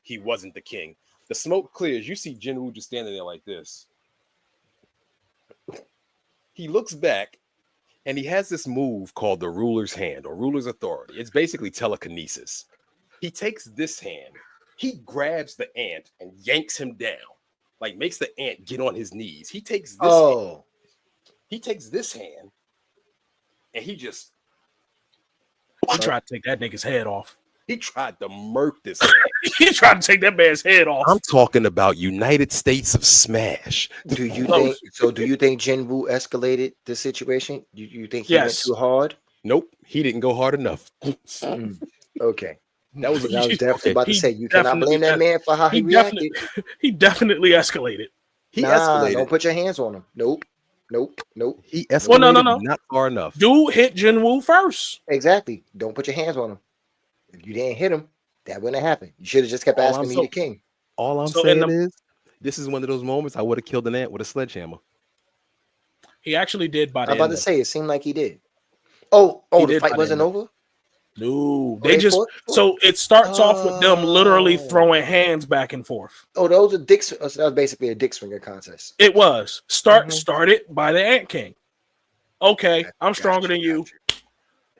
he wasn't the king. The smoke clears. You see Jinwoo just standing there like this. He looks back, and he has this move called the ruler's hand or ruler's authority. It's basically telekinesis. He takes this hand. He grabs the ant and yanks him down. Like makes the ant get on his knees. He takes this hand. He takes this hand and he tried to take that nigga's head off. He tried to murk this man. He tried to take that man's head off. I'm talking about United States of Smash. Do you think Jinwoo escalated the situation? You think he went too hard? Nope, he didn't go hard enough. Okay. I was definitely about to say you cannot blame that man for how he reacted. He definitely escalated. He escalated. Don't put your hands on him. Nope. He escalated not far enough. Dude hit Jinwoo first. Exactly. Don't put your hands on him. If you didn't hit him, that wouldn't have happened. You should have just kept asking me the king. All I'm saying is, this is one of those moments I would have killed an ant with a sledgehammer. He actually did by the I'm about to say, it seemed like he did. Oh, the fight wasn't over? No, they just so it starts off with them literally throwing hands back and forth. Oh, those are dicks. So that was basically a dick swinger contest. It was started by the Ant King. Okay, I'm stronger than you.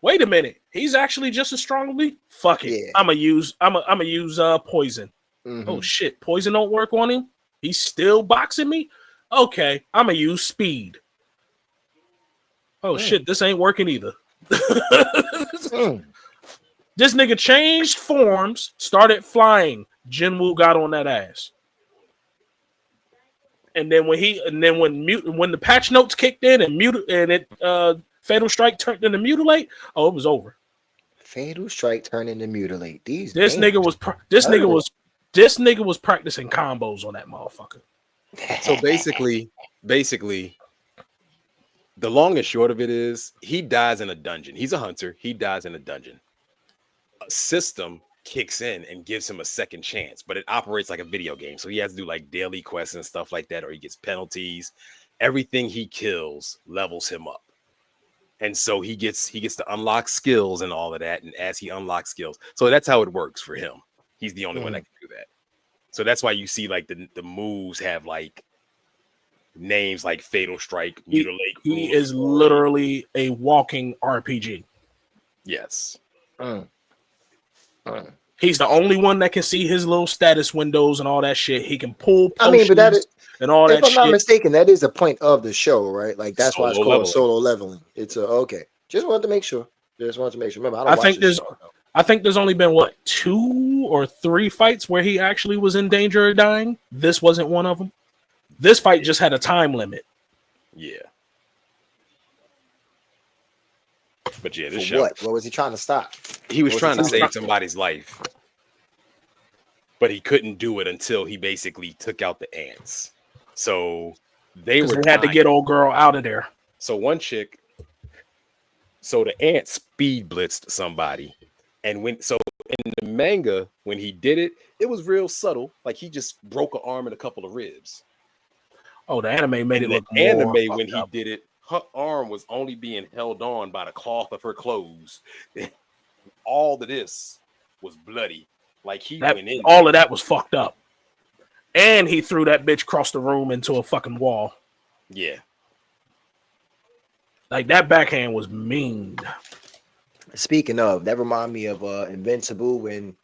Wait a minute, he's actually just as strong as me. Fuck it, yeah. I'm gonna use poison. Oh shit, poison don't work on him. He's still boxing me. Okay, I'm gonna use speed. Oh shit, this ain't working either. This nigga changed forms, started flying. Jinwoo got on that ass, and then when the patch notes kicked in and Fatal Strike turned into Mutilate, it was over. Fatal Strike turned into Mutilate. This nigga was practicing combos on that motherfucker. So basically, the long and short of it is he dies in a dungeon. He's a hunter. He dies in a dungeon. A system kicks in and gives him a second chance, but it operates like a video game. So he has to do like daily quests and stuff like that, or he gets penalties. Everything he kills levels him up. And so he gets to unlock skills and all of that. And as he unlocks skills, so that's how it works for him. He's the only one that can do that. So that's why you see like the moves have like names like Fatal Strike, Mutilate. He is literally a walking RPG. Yes. He's the only one that can see his little status windows and all that shit. He can pull potions but that is, and all that shit. If I'm not mistaken, that is the point of the show, right? Like that's why it's called solo leveling. It's okay. Just wanted to make sure. Remember, I think there's only been 2 or 3 fights where he actually was in danger of dying. This wasn't one of them. This fight just had a time limit. Yeah. But yeah, this For show. What was he trying to stop? He was trying to save somebody's life. But he couldn't do it until he basically took out the ants. So they had to get old girl out of there. So the ant speed blitzed somebody. And in the manga, when he did it, it was real subtle. Like he just broke an arm and a couple of ribs. Oh, the anime made it look more anime when he did it, her arm was only being held on by the cloth of her clothes. All of this was bloody. Like he went in. All of that was fucked up. And he threw that bitch across the room into a fucking wall. Yeah. Like that backhand was mean. Speaking of, that remind me of Invincible when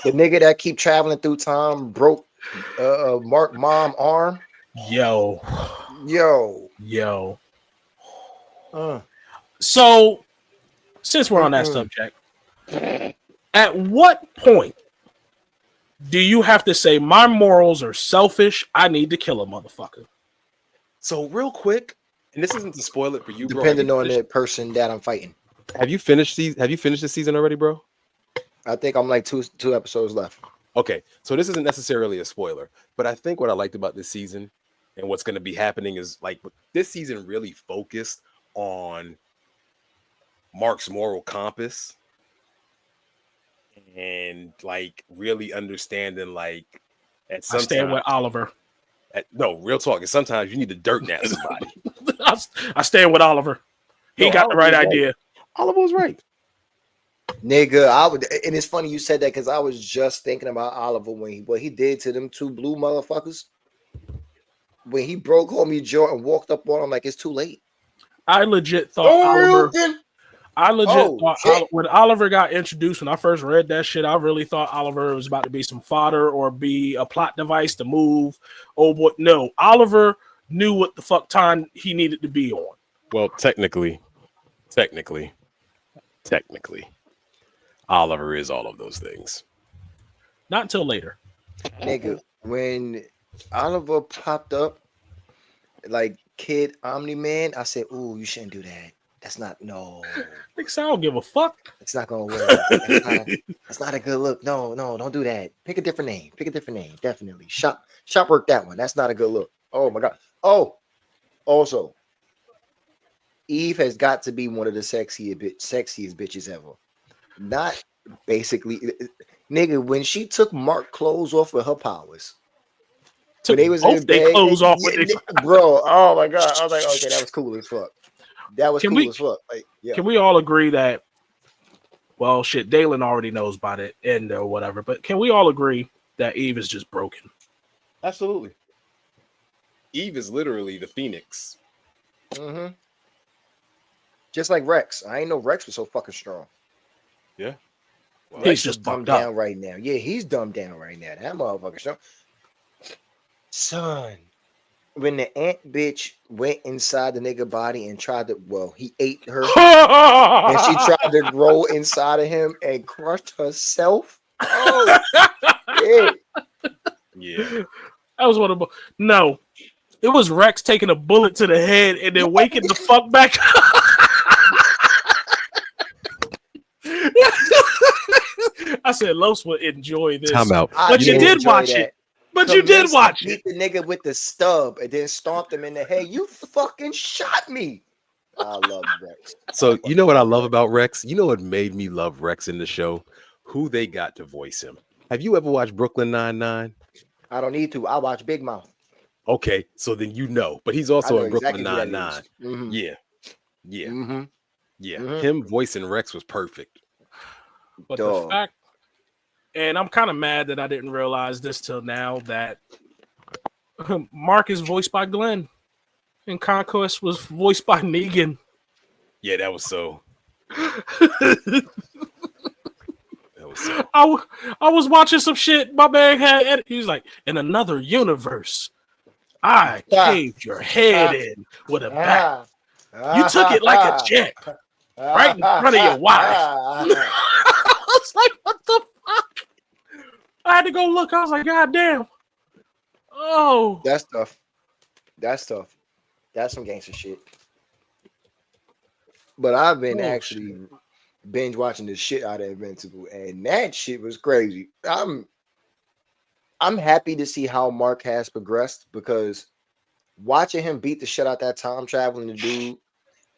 the nigga that keep traveling through time broke Mark mom arm. Yo. So, since we're on that subject, at what point do you have to say my morals are selfish? I need to kill a motherfucker. So, real quick, and this isn't to spoil it for you, bro. Depending on the person that I'm fighting. Have you finished this season already, bro? I think I'm like two episodes left. Okay, so this isn't necessarily a spoiler, but I think what I liked about this season and what's going to be happening is like this season really focused on Mark's moral compass. and like really understanding like at I some stand time. with Oliver. No, real talk. And sometimes you need to dirt nap somebody. I stand with Oliver. He got the right idea. Right. Oliver was right. Nigga, I would, and it's funny you said that because I was just thinking about Oliver when what he did to them two blue motherfuckers. When he broke homie jaw and walked up on him like it's too late. I legit thought Oliver. Thought when Oliver got introduced, when I first read that shit, I really thought Oliver was about to be some fodder or be a plot device to move. Oh boy, no. Oliver knew what the fuck time he needed to be on. Well, technically, Oliver is all of those things. Not until later. Nigga, when Oliver popped up like Kid Omni-Man, I said, ooh, you shouldn't do that. That's not, no. Nigga, I don't give a fuck. It's not gonna work. That's not a good look. No, don't do that. Pick a different name. Definitely. Shop work that one. That's not a good look. Oh my god. Oh, also, Eve has got to be one of the sexiest bitches ever. Not basically, nigga. When she took Mark clothes off with her powers, took when they was in bed, clothes off with bro. Oh my god. I was like, okay, that was cool as fuck. That was cool as fuck. Like, yeah. Can we all agree that? Well, shit, Dalen already knows about it and or whatever. But can we all agree that Eve is just broken? Absolutely. Eve is literally the Phoenix. Mm-hmm. Just like Rex. I ain't know Rex was so fucking strong. Yeah. Well, he's just dumbed down right now. Yeah, he's dumbed down right now. That motherfucker strong. Son. When the ant bitch went inside the nigga body and tried to, he ate her, and she tried to grow inside of him and crushed herself. Oh, yeah. That was one of no. It was Rex taking a bullet to the head and then waking the fuck back. I said Los would enjoy this. Time out. But you did watch it. But you did watch it. Beat the nigga with the stub and then stomped him in the head. You fucking shot me. I love Rex. So you know what I love about Rex? You know what made me love Rex in the show? Who they got to voice him. Have you ever watched Brooklyn Nine-Nine? I don't need to. I watch Big Mouth. Okay, so then you know. But he's also in Brooklyn Nine-Nine. Mm-hmm. Yeah. Mm-hmm. Yeah. Mm-hmm. Him voicing Rex was perfect. But the fact, and I'm kind of mad that I didn't realize this till now, that Mark is voiced by Glenn and Conquest was voiced by Negan. Yeah, that was so. I was watching some shit. My man had, he was like, in another universe, I caved your head in with a bat. You took it like a jet right in front of your wife. I was like, what the fuck? I had to go look. I was like, God damn. Oh. That's tough. That's some gangster shit. But I've been actually binge watching the shit out of Invincible, and that shit was crazy. I'm happy to see how Mark has progressed, because watching him beat the shit out that time traveling dude,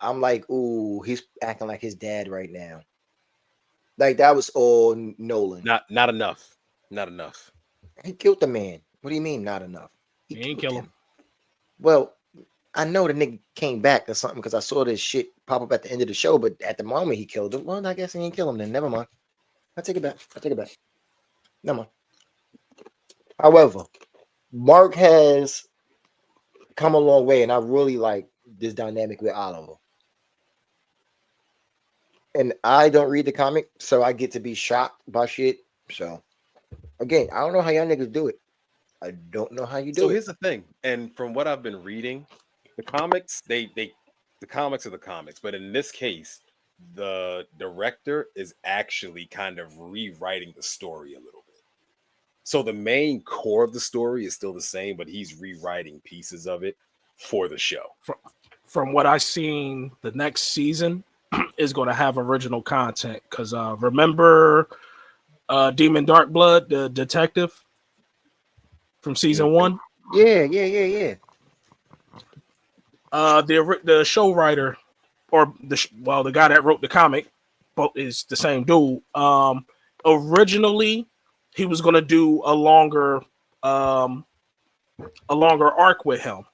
I'm like, ooh, he's acting like his dad right now. Like, that was all Nolan. Not enough. He killed the man. What do you mean not enough? He ain't kill him. Well, I know the nigga came back or something because I saw this shit pop up at the end of the show, but at the moment he killed him. Well, I guess he ain't kill him then. Never mind. I take it back. Never mind. However, Mark has come a long way, and I really like this dynamic with Oliver. And I don't read the comic, so I get to be shocked by shit. So, again, I don't know how y'all niggas do it. I don't know how you do it. So here's the thing, and from what I've been reading, the comics, the comics are the comics, but in this case, the director is actually kind of rewriting the story a little bit. So the main core of the story is still the same, but he's rewriting pieces of it for the show. From what I've seen, the next season is going to have original content, because remember Demon Darkblood, the detective from season 1? Yeah. The show writer, or the guy that wrote the comic, is the same dude. originally he was going to do a longer arc with him,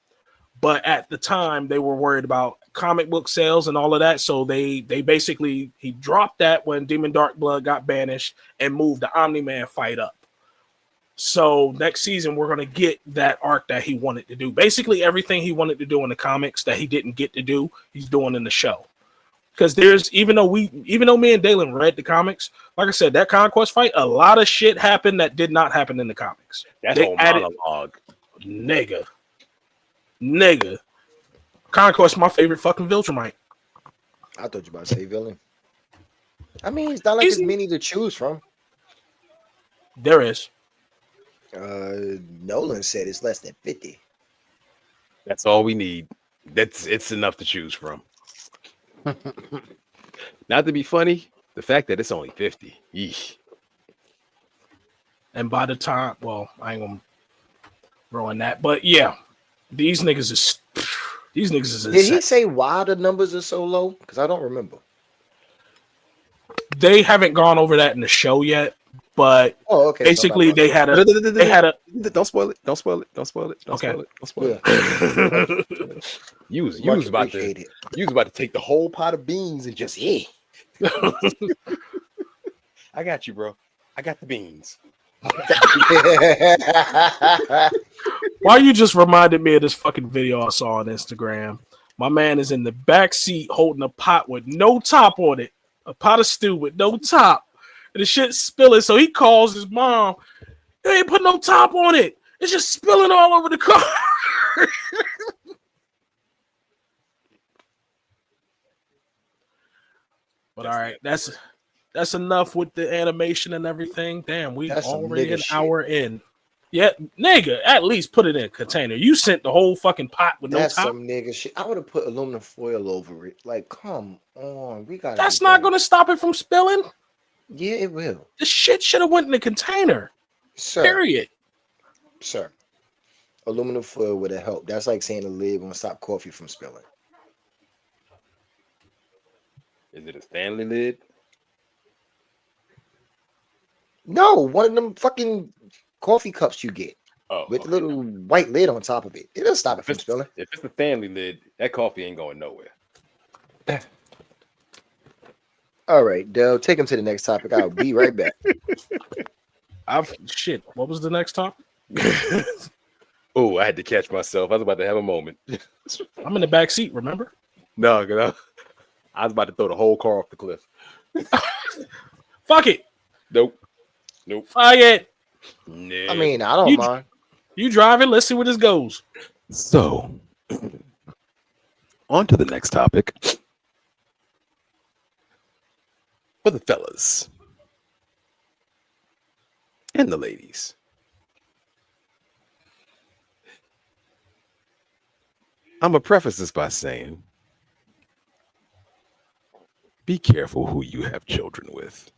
but at the time they were worried about comic book sales and all of that, so they basically he dropped that when Demon Dark Blood got banished and moved the Omni-Man fight up. So next season we're going to get that arc that he wanted to do. Basically everything he wanted to do in the comics that he didn't get to do, he's doing in the show. Because there's even though me and Dalen read the comics, like I said, that Conquest fight, a lot of shit happened that did not happen in the comics. That whole monologue, nigga. Conquest, my favorite fucking Viltrumite. I thought you about to say villain. I mean, it's not like there's many to choose from. There is. Nolan said it's less than 50. That's all we need. It's enough to choose from. Not to be funny, the fact that it's only 50. Yeesh. And by the time, well, I ain't gonna ruin that, but yeah, these niggas is Did insane. he say why the numbers are so low? Because I don't remember. They haven't gone over that in the show yet, but okay. Basically, they had a. Don't spoil it. Don't spoil it. Don't spoil it. Don't spoil it. Don't spoil it. You was about to take the whole pot of beans and just I got you, bro. I got the beans. Why you just reminded me of this fucking video I saw on Instagram. My man is in the back seat holding a pot with no top on it, a pot of stew with no top, and the shit's spilling. So he calls his mom. They ain't put no top on it. It's just spilling all over the car. But all right, that's enough with the animation and everything. Damn, we already an hour in. Yeah, nigga, at least put it in a container. You sent the whole fucking pot with no top. That's some nigga shit. I would have put aluminum foil over it. Like, come on, we got. That's not gonna stop it from spilling. Yeah, it will. The shit should have went in the container. Sir. Period. Sir, aluminum foil would have helped. That's like saying the lid won't stop coffee from spilling. Is it a Stanley lid? No, one of them fucking coffee cups you get with the little white lid on top of it. It'll stop it from spilling. If it's the Stanley lid, that coffee ain't going nowhere. All right, Dell, take him to the next topic. I'll be right back. What was the next topic? Oh, I had to catch myself. I was about to have a moment. I'm in the back seat, remember? No, I was about to throw the whole car off the cliff. Fuck it. Nope. Fuck it. No. I mean, I don't mind. You drive it. Let's see where this goes. So, on to the next topic. For the fellas and the ladies. I'm going to preface this by saying, be careful who you have children with.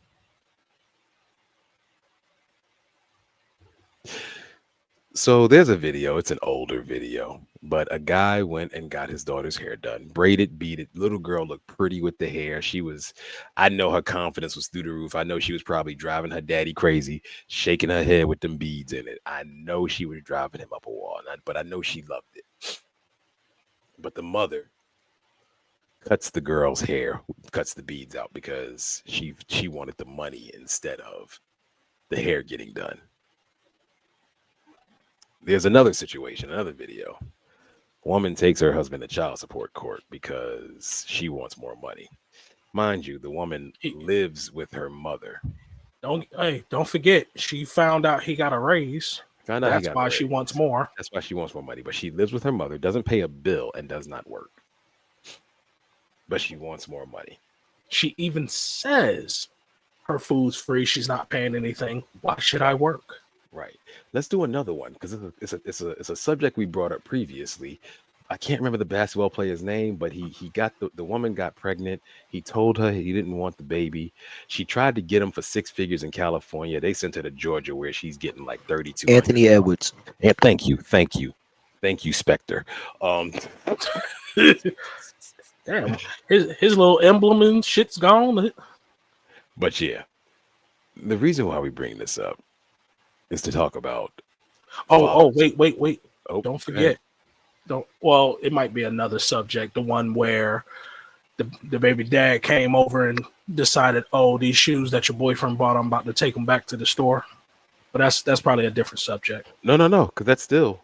So there's a video. It's an older video, but a guy went and got his daughter's hair done, braided, beaded. Little girl looked pretty with the hair. I know her confidence was through the roof. I know she was probably driving her daddy crazy, shaking her head with them beads in it. I know she was driving him up a wall, but I know she loved it. But the mother cuts the girl's hair, cuts the beads out because she wanted the money instead of the hair getting done. There's another situation, another video. Woman takes her husband to child support court because she wants more money. Mind you, the woman lives with her mother. Don't forget, she found out he got a raise. That's why she wants more. That's why she wants more money. But she lives with her mother, doesn't pay a bill, and does not work. But she wants more money. She even says her food's free. She's not paying anything. Why should I work? Right. Let's do another one because it's a subject we brought up previously. I can't remember the basketball player's name, but he got the woman got pregnant. He told her he didn't want the baby. She tried to get him for 6 figures in California. They sent her to Georgia where she's getting like 32. Anthony Edwards. Yeah, thank you, Spectre. Damn, his little emblem and shit's gone. But yeah, The reason why we bring this up is to talk about. Wait. Oh, don't forget. Well, it might be another subject. The one where the baby dad came over and decided, oh, these shoes that your boyfriend bought, I'm about to take them back to the store. But that's probably a different subject. No, because that's still.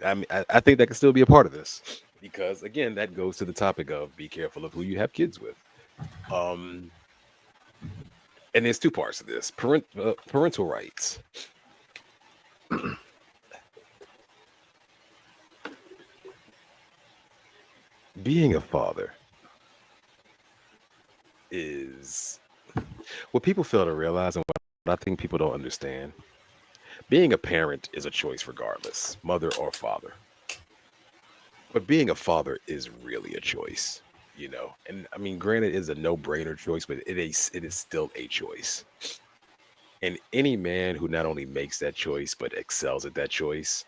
I mean, I think that can still be a part of this because again, that goes to the topic of be careful of who you have kids with. And there's two parts of this: parental rights. Being a father is what people fail to realize, and what I think people don't understand. Being a parent is a choice regardless, mother or father. But being a father is really a choice, And I mean, granted, it's a no-brainer choice, but it is still a choice. And any man who not only makes that choice but excels at that choice,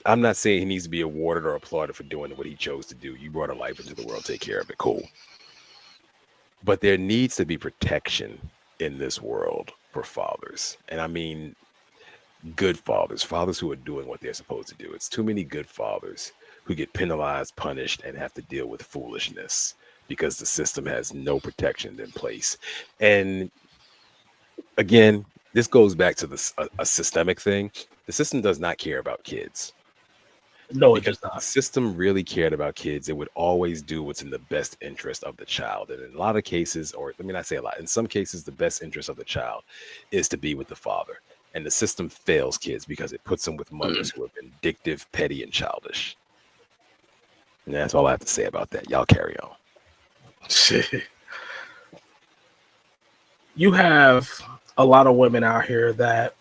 I'm not saying he needs to be awarded or applauded for doing what he chose to do. You brought a life into the world, take care of it, cool. But there needs to be protection in this world for fathers, and I mean good fathers who are doing what they're supposed to do. It's too many good fathers who get penalized, punished, and have to deal with foolishness because the system has no protection in place. And again, this goes back to a systemic thing. The system does not care about kids. No, it does not. The system really cared about kids. It would always do what's in the best interest of the child. And in a lot of cases, or let me not say a lot, in some cases, the best interest of the child is to be with the father. And the system fails kids because it puts them with mothers who are vindictive, petty, and childish. And that's all I have to say about that. Y'all carry on. You have a lot of women out here that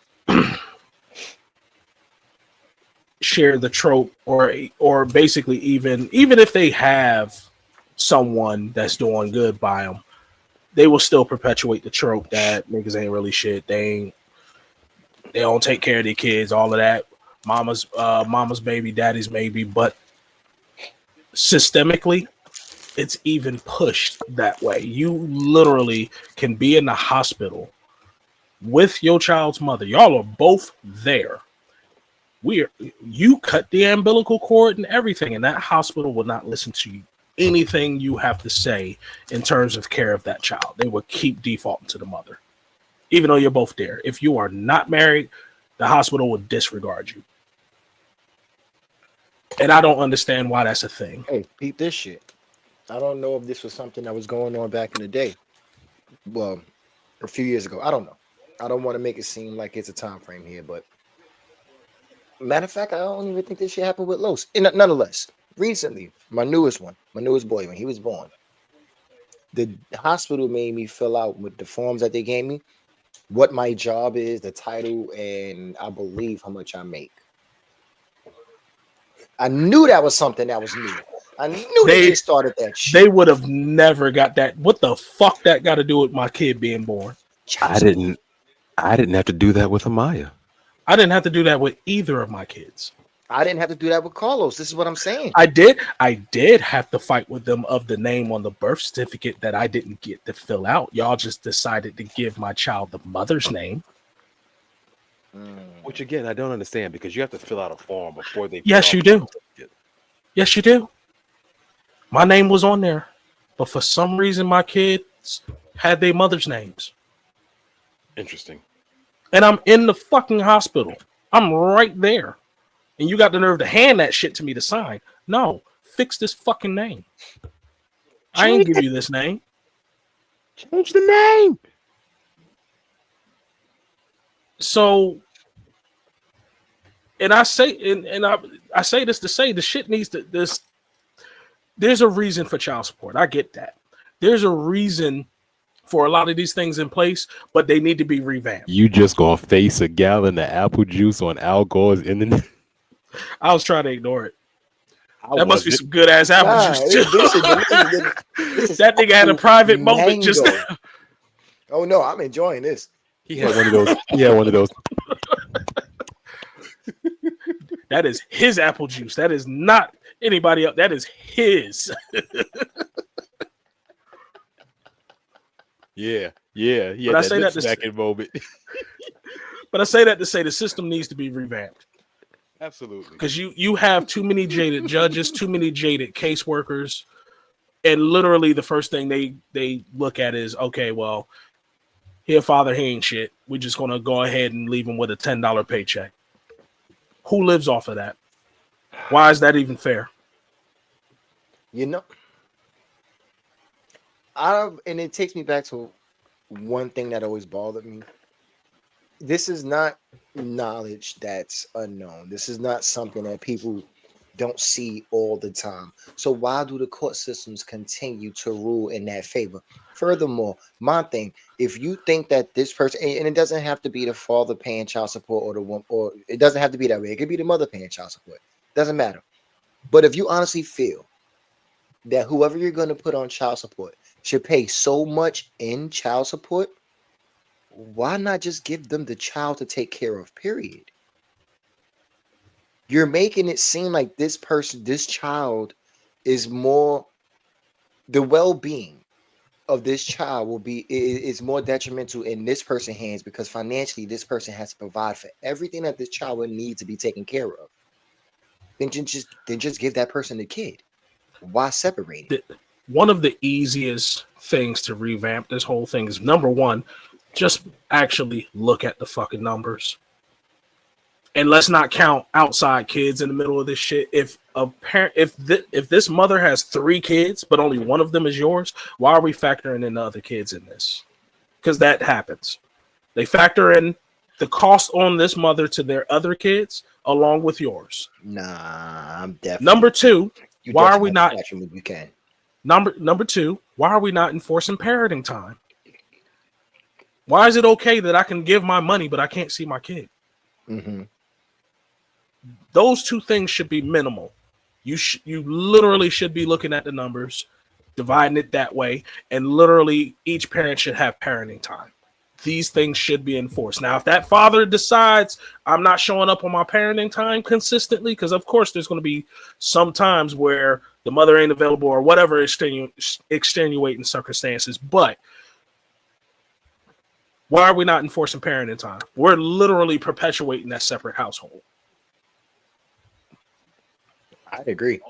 share the trope, or basically even if they have someone that's doing good by them, they will still perpetuate the trope that niggas ain't really shit. They don't take care of their kids, all of that. Mama's baby, daddy's baby. But systemically, it's even pushed that way. You literally can be in the hospital with your child's mother. Y'all are both there. You cut the umbilical cord and everything, and that hospital will not listen to you. Anything you have to say in terms of care of that child, they will keep defaulting to the mother, even though you're both there. If you are not married, the hospital will disregard you. And I don't understand why that's a thing. Hey, peep this shit. I don't know if this was something that was going on back in the day. Well, a few years ago. I don't know. I don't want to make it seem like it's a time frame here, but matter of fact, I don't even think this shit happened with Los. And nonetheless, recently, my newest boy, when he was born, the hospital made me fill out with the forms that they gave me what my job is, the title, and I believe how much I make. I knew that was something that was new. I knew they started that shit. They would have never got that. What the fuck that got to do with my kid being born? I didn't have to do that with Amaya. I didn't have to do that with either of my kids. I didn't have to do that with Carlos. This is what I'm saying. I did have to fight with them of the name on the birth certificate that I didn't get to fill out. Y'all just decided to give my child the mother's name. Which again, I don't understand because you have to fill out a form before they. Yes, you do. Yes, you do. My name was on there, but for some reason, my kids had their mother's names. Interesting. And I'm in the fucking hospital. I'm right there. And you got the nerve to hand that shit to me to sign. No, fix this fucking name. I ain't give you this name. Change the name. So, and I say, I say this to say the shit needs to this. There's a reason for child support. I get that. There's a reason for a lot of these things in place, but they need to be revamped. You just gonna face a gallon of apple juice on Al Gore's internet? I was trying to ignore it. That must be some good ass apple juice too. That nigga had a private moment just now. Oh no, I'm enjoying this. He had one of those. That is his apple juice. That is not anybody else. That is his. Yeah. But I That say lip that to smacking moment. but I say that to say the system needs to be revamped. Absolutely. Because you have too many jaded judges, too many jaded caseworkers, and literally the first thing they look at is, okay, well, here, father, he ain't shit. We're just gonna go ahead and leave him with a $10 paycheck. Who lives off of that? Why is that even fair? You know, and it takes me back to one thing that always bothered me. This is not knowledge that's unknown. This is not something that people don't see all the time. So why do the court systems continue to rule in that favor? Furthermore, my thing, if you think that this person, and it doesn't have to be the father paying child support or the one, or it doesn't have to be that way. It could be the mother paying child support. Doesn't matter. But if you honestly feel that whoever you're going to put on child support should pay so much in child support, why not just give them the child to take care of, period? You're making it seem like this person, this child is more, the well-being of this child will be is more detrimental in this person's hands because financially this person has to provide for everything that this child would need to be taken care of. Then just give that person the kid. Why separate it? One of the easiest things to revamp this whole thing is, number one, just actually look at the fucking numbers. And let's not count outside kids in the middle of this shit. If a parent, if this mother has 3 kids, but only one of them is yours, why are we factoring in the other kids in this? Because that happens. They factor in the cost on this mother to their other kids along with yours. Nah, I'm definitely. Number 2, you why are we not? You can. Number 2, why are we not enforcing parenting time? Why is it okay that I can give my money but I can't see my kid? Mm-hmm. Those 2 things should be minimal. You literally should be looking at the numbers, dividing it that way, and literally each parent should have parenting time. These things should be enforced. Now, if that father decides I'm not showing up on my parenting time consistently, because of course there's going to be some times where the mother ain't available or whatever extenuating circumstances, but why are we not enforcing parenting time? We're literally perpetuating that separate household. I agree.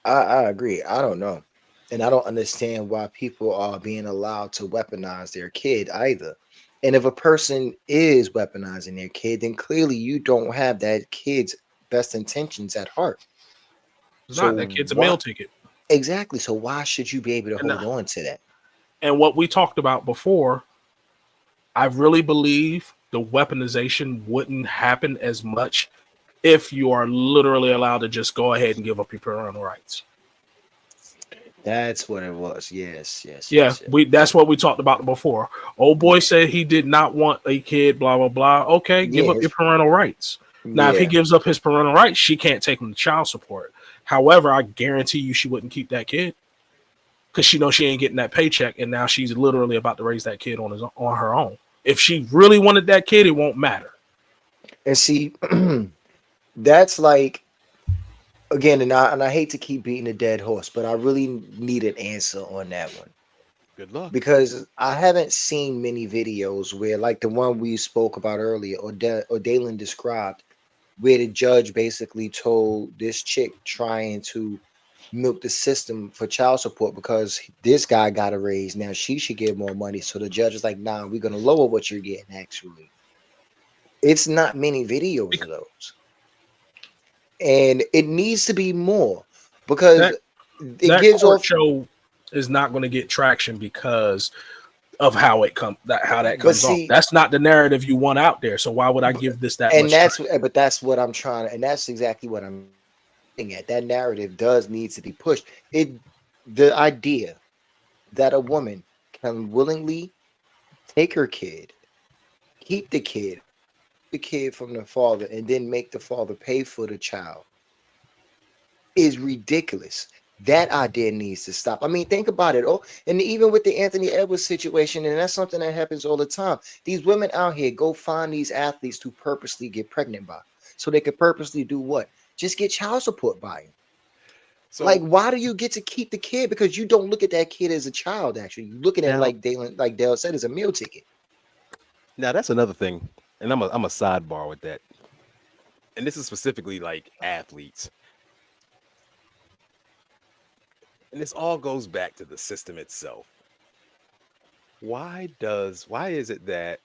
I agree. I don't know. And I don't understand why people are being allowed to weaponize their kid either. And if a person is weaponizing their kid, then clearly you don't have that kid's best intentions at heart. Not that kid's a meal ticket. Exactly. So why should you be able to hold on to that? And what we talked about before, I really believe the weaponization wouldn't happen as much if you are literally allowed to just go ahead and give up your parental rights. That's what it was. Yes. That's what we talked about before. Old boy said he did not want a kid, blah, blah, blah. Okay, give up your parental rights. Now, if he gives up his parental rights, she can't take him to child support. However, I guarantee you she wouldn't keep that kid because she knows she ain't getting that paycheck, and now she's literally about to raise that kid on her own. If she really wanted that kid, it won't matter. And see, that's like, again, and I hate to keep beating a dead horse, but I really need an answer on that one. Good luck. Because I haven't seen many videos where, like the one we spoke about earlier, or Dalen described, where the judge basically told this chick trying to milk the system for child support because this guy got a raise. Now she should get more money. So the judge is like, nah, we're going to lower what you're getting, actually. It's not many videos of those. And it needs to be more because it gives off. Show is not going to get traction because of how it comes, how that comes off. That's not the narrative you want out there. So why would I give this that? And that's what I'm trying to, and that's exactly what I'm getting at. That narrative does need to be pushed. The idea that a woman can willingly take her kid, keep the kid from the father, and then make the father pay for the child is ridiculous. That idea needs to stop. I mean, think about it. Oh, and even with the Anthony Edwards situation, and that's something that happens all the time. These women out here go find these athletes to purposely get pregnant by, so they could purposely do what? Just get child support by him. So like, why do you get to keep the kid? Because you don't look at that kid as a child. Actually, you're looking at like Dale said, as a meal ticket. Now that's another thing, and I'm a sidebar with that. And this is specifically like athletes. And this all goes back to the system itself. Why is it that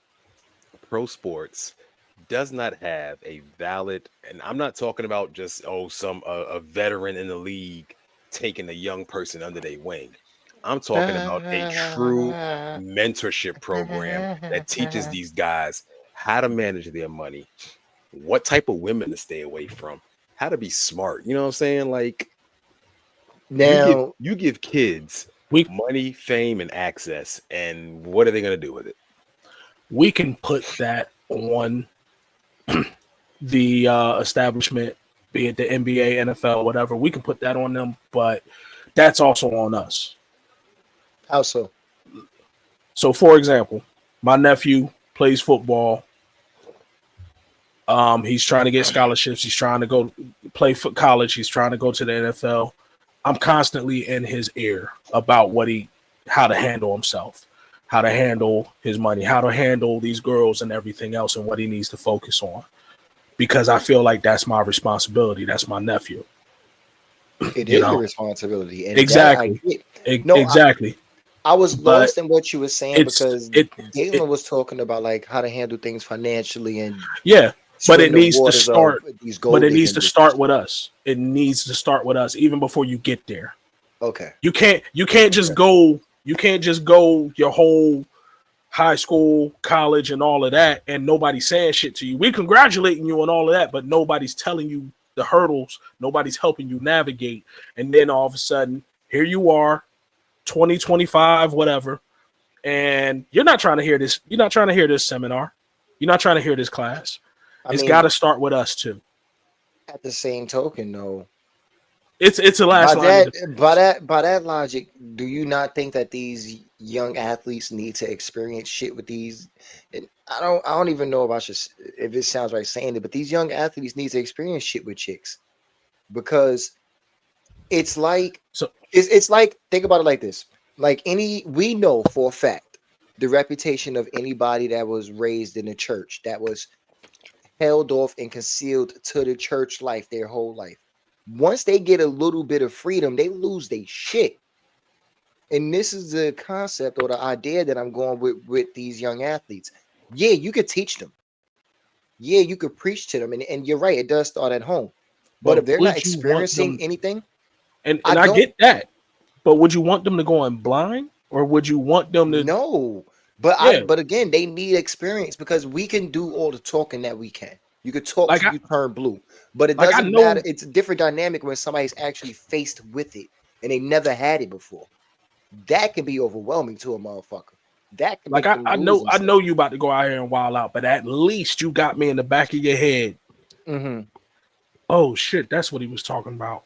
pro sports does not have a valid, and I'm not talking about just some a veteran in the league taking a young person under their wing. I'm talking about a true mentorship program that teaches these guys how to manage their money, what type of women to stay away from, how to be smart. You know what I'm saying? Like Now, you give kids money, fame, and access, and what are they going to do with it? We can put that on the establishment, be it the NBA, NFL, whatever. We can put that on them, but that's also on us. How so? So, for example, my nephew plays football. He's trying to get scholarships. He's trying to go play for college. He's trying to go to the NFL. I'm constantly in his ear about how to handle himself, how to handle his money, how to handle these girls and everything else, and what he needs to focus on. Because I feel like that's my responsibility. That's my nephew. It is your responsibility. And exactly. Exactly. I was lost in what you were saying because Galen was talking about like how to handle things financially and but it needs to start. But it needs to start with us. It needs to start with us even before you get there. Okay. You can't just go. You can't just go your whole high school, college, and all of that, and nobody's saying shit to you. We congratulating you on all of that, but nobody's telling you the hurdles. Nobody's helping you navigate. And then all of a sudden, here you are, 2025, whatever, and you're not trying to hear this. You're not trying to hear this seminar. You're not trying to hear this class. It's got to start with us too. At the same token, though, it's a last line. By that logic, do you not think that these young athletes need to experience shit with these? And I don't even know if it sounds right saying it, but these young athletes need to experience shit with chicks because it's like it's like, think about it like this: like we know for a fact the reputation of anybody that was raised in the church, that was held off and concealed to the church life their whole life. Once they get a little bit of freedom, they lose their shit. And this is the concept or the idea that I'm going with these young athletes. Yeah, you could teach them. Yeah, you could preach to them. And you're right, it does start at home. But if they're not experiencing anything, and I get that. But would you want them to go in blind, or would you want them to? No. But again, they need experience because we can do all the talking that we can. You could talk till you turn blue, but it doesn't matter. It's a different dynamic when somebody's actually faced with it and they never had it before. That can be overwhelming to a motherfucker. That can I know you about to go out here and wild out, but at least you got me in the back of your head. Mm-hmm. Oh shit, that's what he was talking about.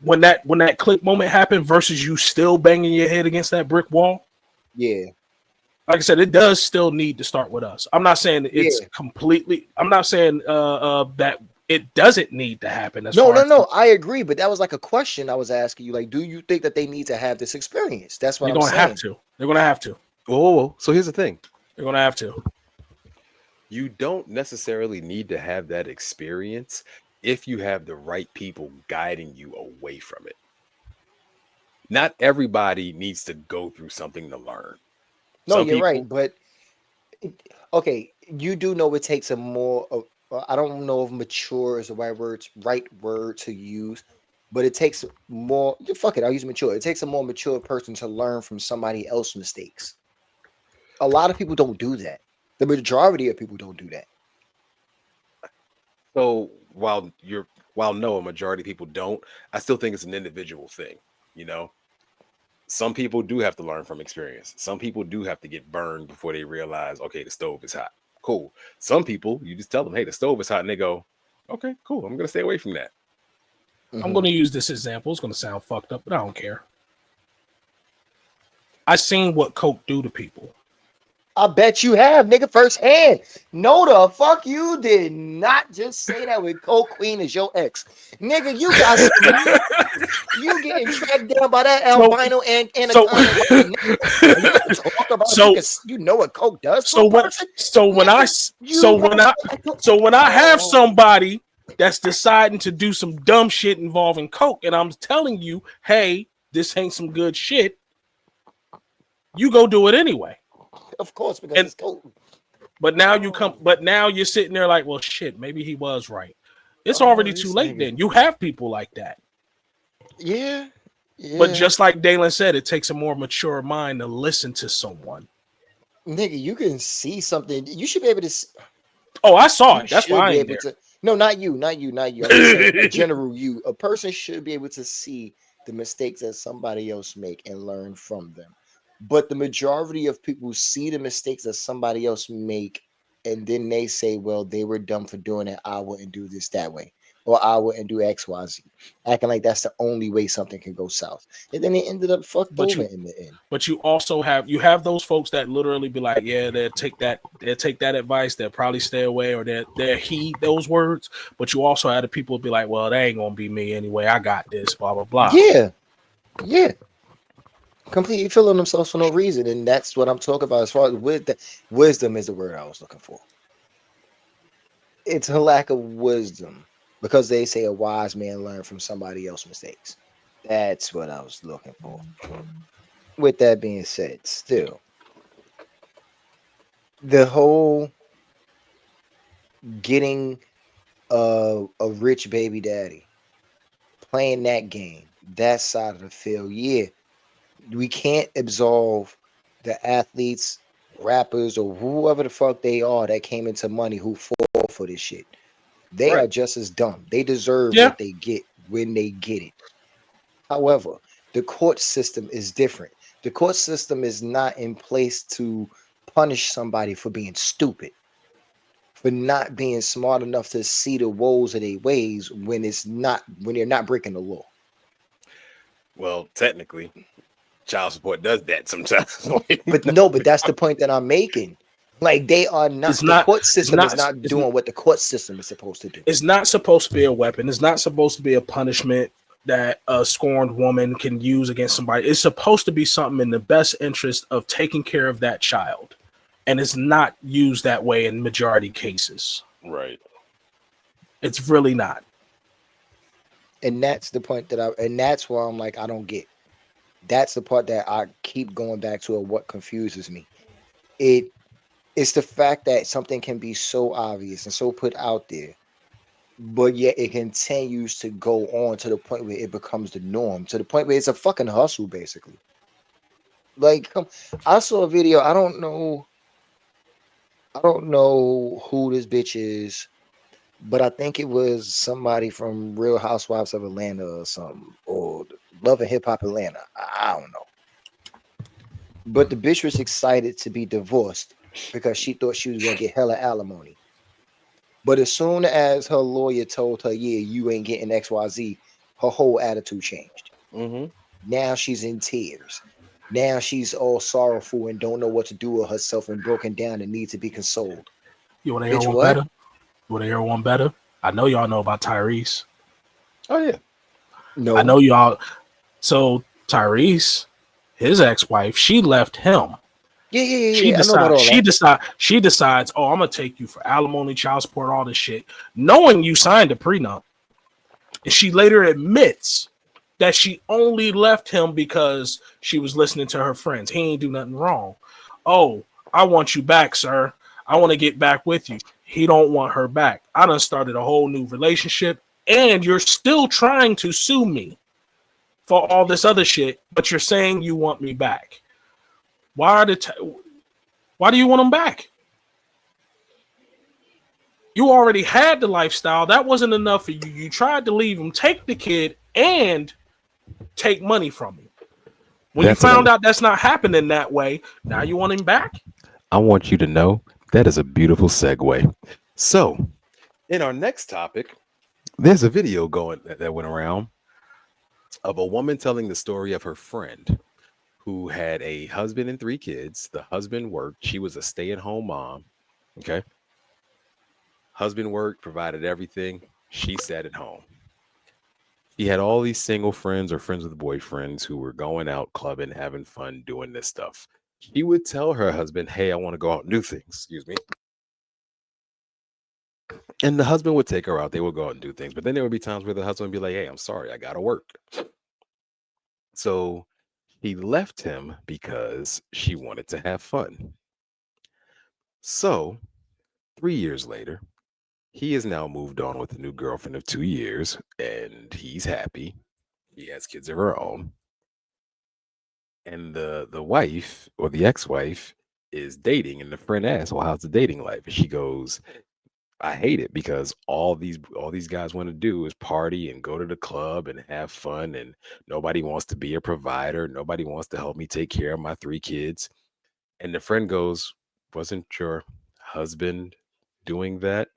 When that click moment happened versus you still banging your head against that brick wall. Yeah. Like I said, it does still need to start with us. I'm not saying it's completely. I'm not saying that it doesn't need to happen. No. I agree, but that was like a question I was asking you. Like, do you think that they need to have this experience? That's what I'm saying. They're gonna have to. Whoa. So here's the thing. They're gonna have to. You don't necessarily need to have that experience if you have the right people guiding you away from it. Not everybody needs to go through something to learn. No, you're right, but okay, you do know it takes a more of, I don't know if mature is the right word to use, but it takes more. Fuck it, I'll use mature. It takes a more mature person to learn from somebody else's mistakes. A lot of people don't do that. The majority of people don't do that. So while a majority of people don't, I still think it's an individual thing, you know. Some people do have to learn from experience. Some people do have to get burned before they realize, okay, the stove is hot. Cool. Some people, you just tell them, hey, the stove is hot, and they go, okay, cool. I'm gonna stay away from that. Mm-hmm. I'm gonna use this example. It's gonna sound fucked up, but I don't care. I seen what coke do to people. I bet you have, nigga, firsthand. No, the fuck you did not just say that with Coke Queen is your ex. Nigga, you got some, you getting tracked down by that albino and anaconda right now. And you gonna talk about you know what Coke does to a person? When I have somebody that's deciding to do some dumb shit involving Coke, and I'm telling you, hey, this ain't some good shit, you go do it anyway. Of course, because it's Coke. But now you're sitting there like, well, shit, maybe he was right. It's already too late then. You have people like that. Yeah. But just like Dalen said, it takes a more mature mind to listen to someone. Nigga, you can see something. You should be able to see. Oh, I saw it. That's why I ain't there. No, not you. I'm just saying, in general, a person should be able to see the mistakes that somebody else make and learn from them. But the majority of people see the mistakes that somebody else make, and then they say, well, they were dumb for doing it. I wouldn't do this that way. Or I wouldn't do X, Y, Z. Acting like that's the only way something can go south. And then it ended up fucked over in the end. But you also have those folks that literally be like, yeah, they'll take that advice, they'll probably stay away, or they'll heed those words. But you also have the people be like, well, they ain't gonna be me anyway. I got this, blah, blah, blah. Yeah. Completely feeling themselves for no reason. And that's what I'm talking about as far as wisdom is the word I was looking for. It's a lack of wisdom. Because they say a wise man learned from somebody else's mistakes. That's what I was looking for. With that being said, still, the whole getting a rich baby daddy, playing that game, that side of the field, yeah, we can't absolve the athletes, rappers, or whoever the fuck they are that came into money who fall for this shit. They are just as dumb. They deserve what they get when they get it. However, the court system is different. The court system is not in place to punish somebody for being stupid, for not being smart enough to see the woes of their ways when they're not breaking the law. Well, technically, child support does that sometimes. But that's the point that I'm making. Like, they are not. The court system is not doing what the court system is supposed to do. It's not supposed to be a weapon. It's not supposed to be a punishment that a scorned woman can use against somebody. It's supposed to be something in the best interest of taking care of that child. And it's not used that way in majority cases. Right. It's really not. And that's the point and that's why I'm like, I don't get. That's the part that I keep going back to, of what confuses me. It's the fact that something can be so obvious and so put out there, but yet it continues to go on to the point where it becomes the norm, to the point where it's a fucking hustle, basically. Like, I saw a video. I don't know who this bitch is, but I think it was somebody from Real Housewives of Atlanta or something, or Love and Hip Hop Atlanta. I don't know. But the bitch was excited to be divorced because she thought she was going to get hella alimony. But as soon as her lawyer told her, yeah, you ain't getting XYZ, her whole attitude changed. Mm-hmm. Now she's in tears. Now she's all sorrowful and don't know what to do with herself and broken down and needs to be consoled. You want to hear one better? You want to hear one better? I know y'all know about Tyrese. Oh, yeah. No. I know y'all. So Tyrese, his ex-wife, she left him. Yeah. She decides, oh, I'm gonna take you for alimony, child support, all this shit, knowing you signed a prenup. And she later admits that she only left him because she was listening to her friends. He ain't do nothing wrong. Oh, I want you back, sir. I want to get back with you. He don't want her back. I done started a whole new relationship, and you're still trying to sue me for all this other shit, but you're saying you want me back. Why do you want him back? You already had the lifestyle. That wasn't enough for you. You tried to leave him, take the kid, and take money from him. When you found out that's not happening that way, now you want him back? I want you to know that is a beautiful segue. So, in our next topic, there's a video that went around of a woman telling the story of her friend who had a husband and 3 kids. The husband worked. She was a stay-at-home mom. Okay. Husband worked, provided everything. She sat at home. He had all these single friends or friends with boyfriends who were going out clubbing, having fun, doing this stuff. She would tell her husband, "Hey, I want to go out and do things." Excuse me. And the husband would take her out. They would go out and do things. But then there would be times where the husband would be like, "Hey, I'm sorry, I gotta work." So he left him because she wanted to have fun. So 3 years later, he has now moved on with a new girlfriend of 2 years, and he's happy. He has kids of her own. And the wife or the ex-wife is dating, and the friend asks, "Well, how's the dating life?" And she goes, "I hate it because all these guys want to do is party and go to the club and have fun, and nobody wants to be a provider. Nobody wants to help me take care of my 3 kids." And the friend goes, "Wasn't your husband doing that?"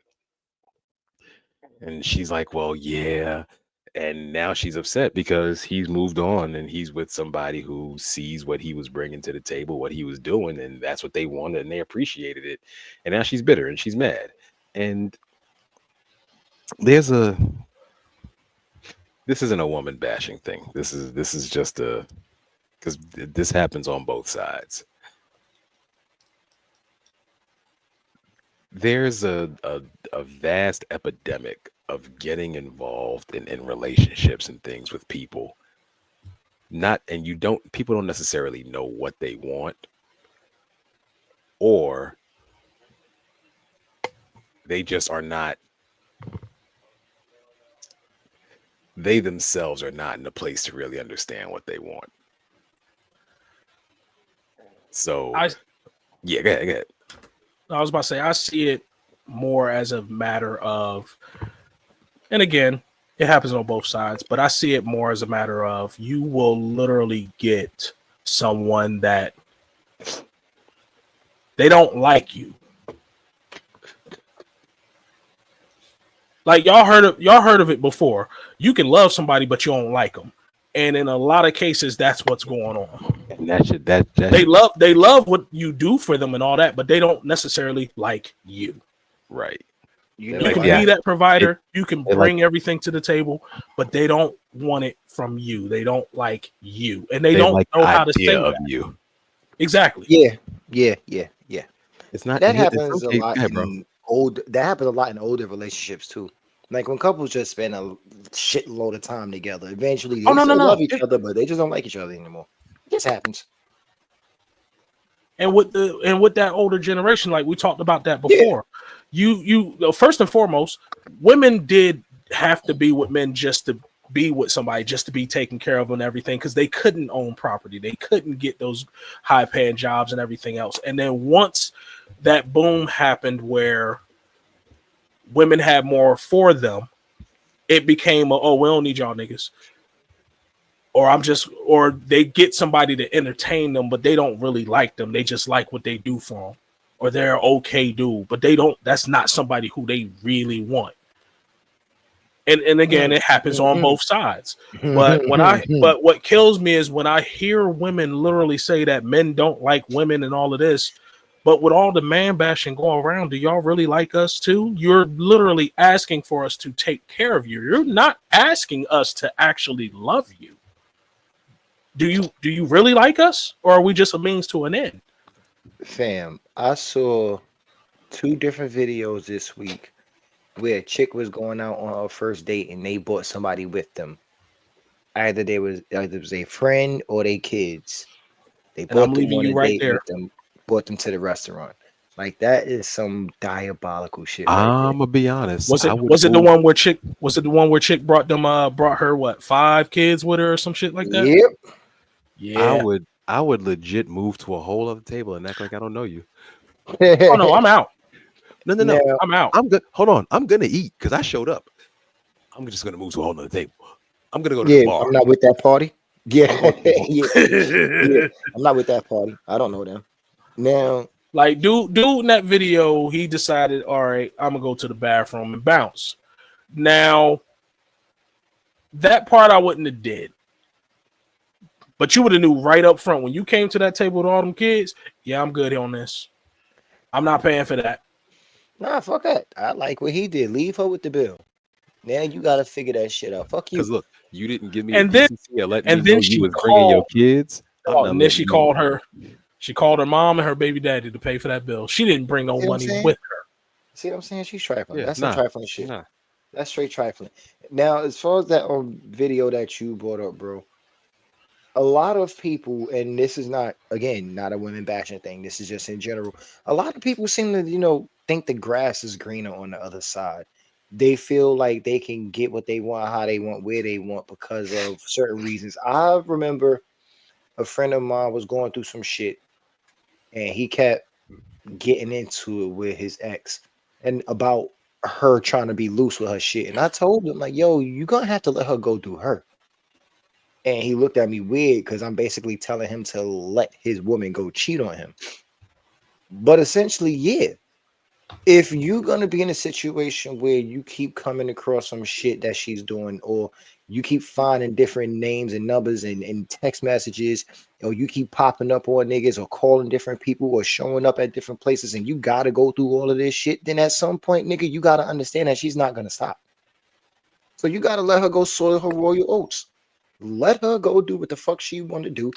And she's like, "Well, yeah." And now she's upset because he's moved on and he's with somebody who sees what he was bringing to the table, what he was doing, and that's what they wanted and they appreciated it. And now she's bitter and she's mad. And there's a this isn't a woman bashing thing. This is just a because this happens on both sides. There's a vast epidemic of getting involved in relationships and things with people. Not and you don't people don't necessarily know what they want, or they just are not they themselves are not in a place to really understand what they want. So yeah, go ahead. I was about to say, I see it more as a matter of, and again, it happens on both sides, but I see it more as a matter of you will literally get someone that they don't like you. Like y'all heard of it before. You can love somebody, but you don't like them. And in a lot of cases, that's what's going on. And that they love what you do for them and all that, but they don't necessarily like you. Right. You can be that provider. You can bring everything to the table, but they don't want it from you. They don't like you, and they don't know how to say of that. You. Exactly. Yeah. It's not that happens okay. a lot in That happens a lot in older relationships too. Like when couples just spend a shitload of time together, eventually they love each other, but they just don't like each other anymore. It just happens. And with that older generation, like we talked about that before, you first and foremost, women did have to be with men just to be with somebody, just to be taken care of and everything, because they couldn't own property, they couldn't get those high paying jobs and everything else. And then once that boom happened where women had more for them, it became we don't need y'all niggas. Or they get somebody to entertain them, but they don't really like them. They just like what they do for them, or they're okay dude, but that's not somebody who they really want. And again, it happens on both sides. But but what kills me is when I hear women literally say that men don't like women and all of this. But with all the man bashing going around, do y'all really like us too? You're literally asking for us to take care of you. You're not asking us to actually love you. Do you really like us, or are we just a means to an end? Fam, I saw 2 different videos this week where a chick was going out on her first date and they brought somebody with them. Either it was a friend or they kids. They brought them on a date with them, brought them to the restaurant. Like that is some diabolical shit. I'm gonna be honest. Was it the one where chick brought her what 5 kids with her or some shit like that? Yep. Yeah. I would legit move to a whole other table and act like I don't know you. Oh no, I'm out. No. I'm out. I'm good. Hold on. I'm gonna eat because I showed up. I'm just gonna move to a whole other table. I'm gonna go to the bar. I'm not with that party. Yeah. I'm not with that party. I don't know them. Now, like dude in that video, he decided, all right, I'm gonna go to the bathroom and bounce. Now, that part I wouldn't have did. But you would have knew right up front when you came to that table with all them kids. Yeah, I'm good on this. I'm not paying for that. Nah, fuck that. I like what he did. Leave her with the bill. Now you gotta figure that shit out. Fuck you. Because look, you didn't give me the And then decency of letting me and know then you she was bringing your called. kids. I'm Oh, not and then letting she you. called her. She called her mom and her baby daddy to pay for that bill. She didn't bring no See what I'm money saying? with her. See what I'm saying? She's trifling. Yeah, That's some trifling shit. nah. That's straight trifling. Now, as far as that video that you brought up, bro, a lot of people, and this is not, again, not a women bashing thing. This is just in general. A lot of people seem to, think the grass is greener on the other side. They feel like they can get what they want, how they want, where they want because of certain reasons. I remember a friend of mine was going through some shit, and he kept getting into it with his ex and about her trying to be loose with her shit. And I told him, like, yo, you're gonna have to let her go do her. And he looked at me weird because I'm basically telling him to let his woman go cheat on him. But essentially, yeah. If you're gonna be in a situation where you keep coming across some shit that she's doing, or you keep finding different names and numbers and text messages, or you keep popping up on niggas or calling different people or showing up at different places, and you gotta go through all of this shit, then at some point, nigga, you gotta understand that she's not gonna stop. So you gotta let her go soil her royal oats. Let her go do what the fuck she want to do,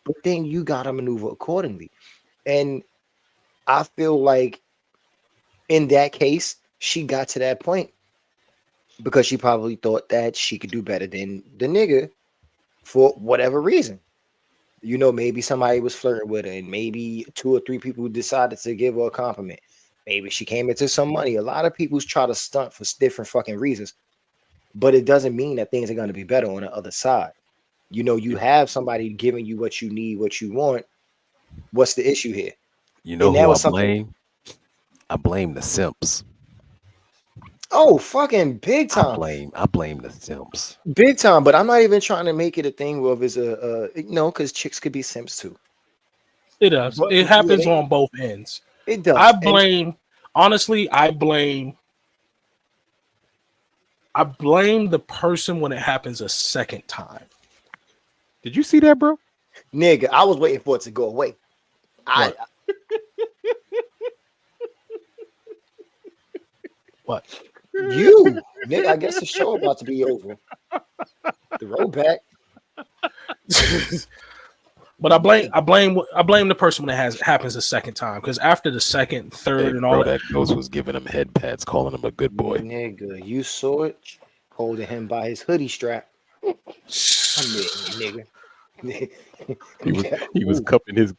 but then you gotta maneuver accordingly. And I feel like in that case, she got to that point because she probably thought that she could do better than the nigga for whatever reason. Maybe somebody was flirting with her, and maybe 2 or 3 people decided to give her a compliment. Maybe she came into some money. A lot of people try to stunt for different fucking reasons, but it doesn't mean that things are going to be better on the other side. You have somebody giving you what you need, what you want. What's the issue here? You know And that who I was something. blame? I blame the simps. Oh, fucking big I time. blame the simps. Big time, but I'm not even trying to make it a thing of as because chicks could be simps too. It does. But It yeah, happens on both ends. it I does. And blame. Honestly, I blame the person when it happens a second time. Did you see that, bro? nigga, I was waiting for it to go away. What? What? Nigga, I guess the show about to be over. The rollback. But I blame the person when it happens a second time, because after the second, third, and all that ghost was giving him head pats, calling him a good boy. Nigga, you saw it, holding him by his hoodie strap. I mean, nigga. He was cupping his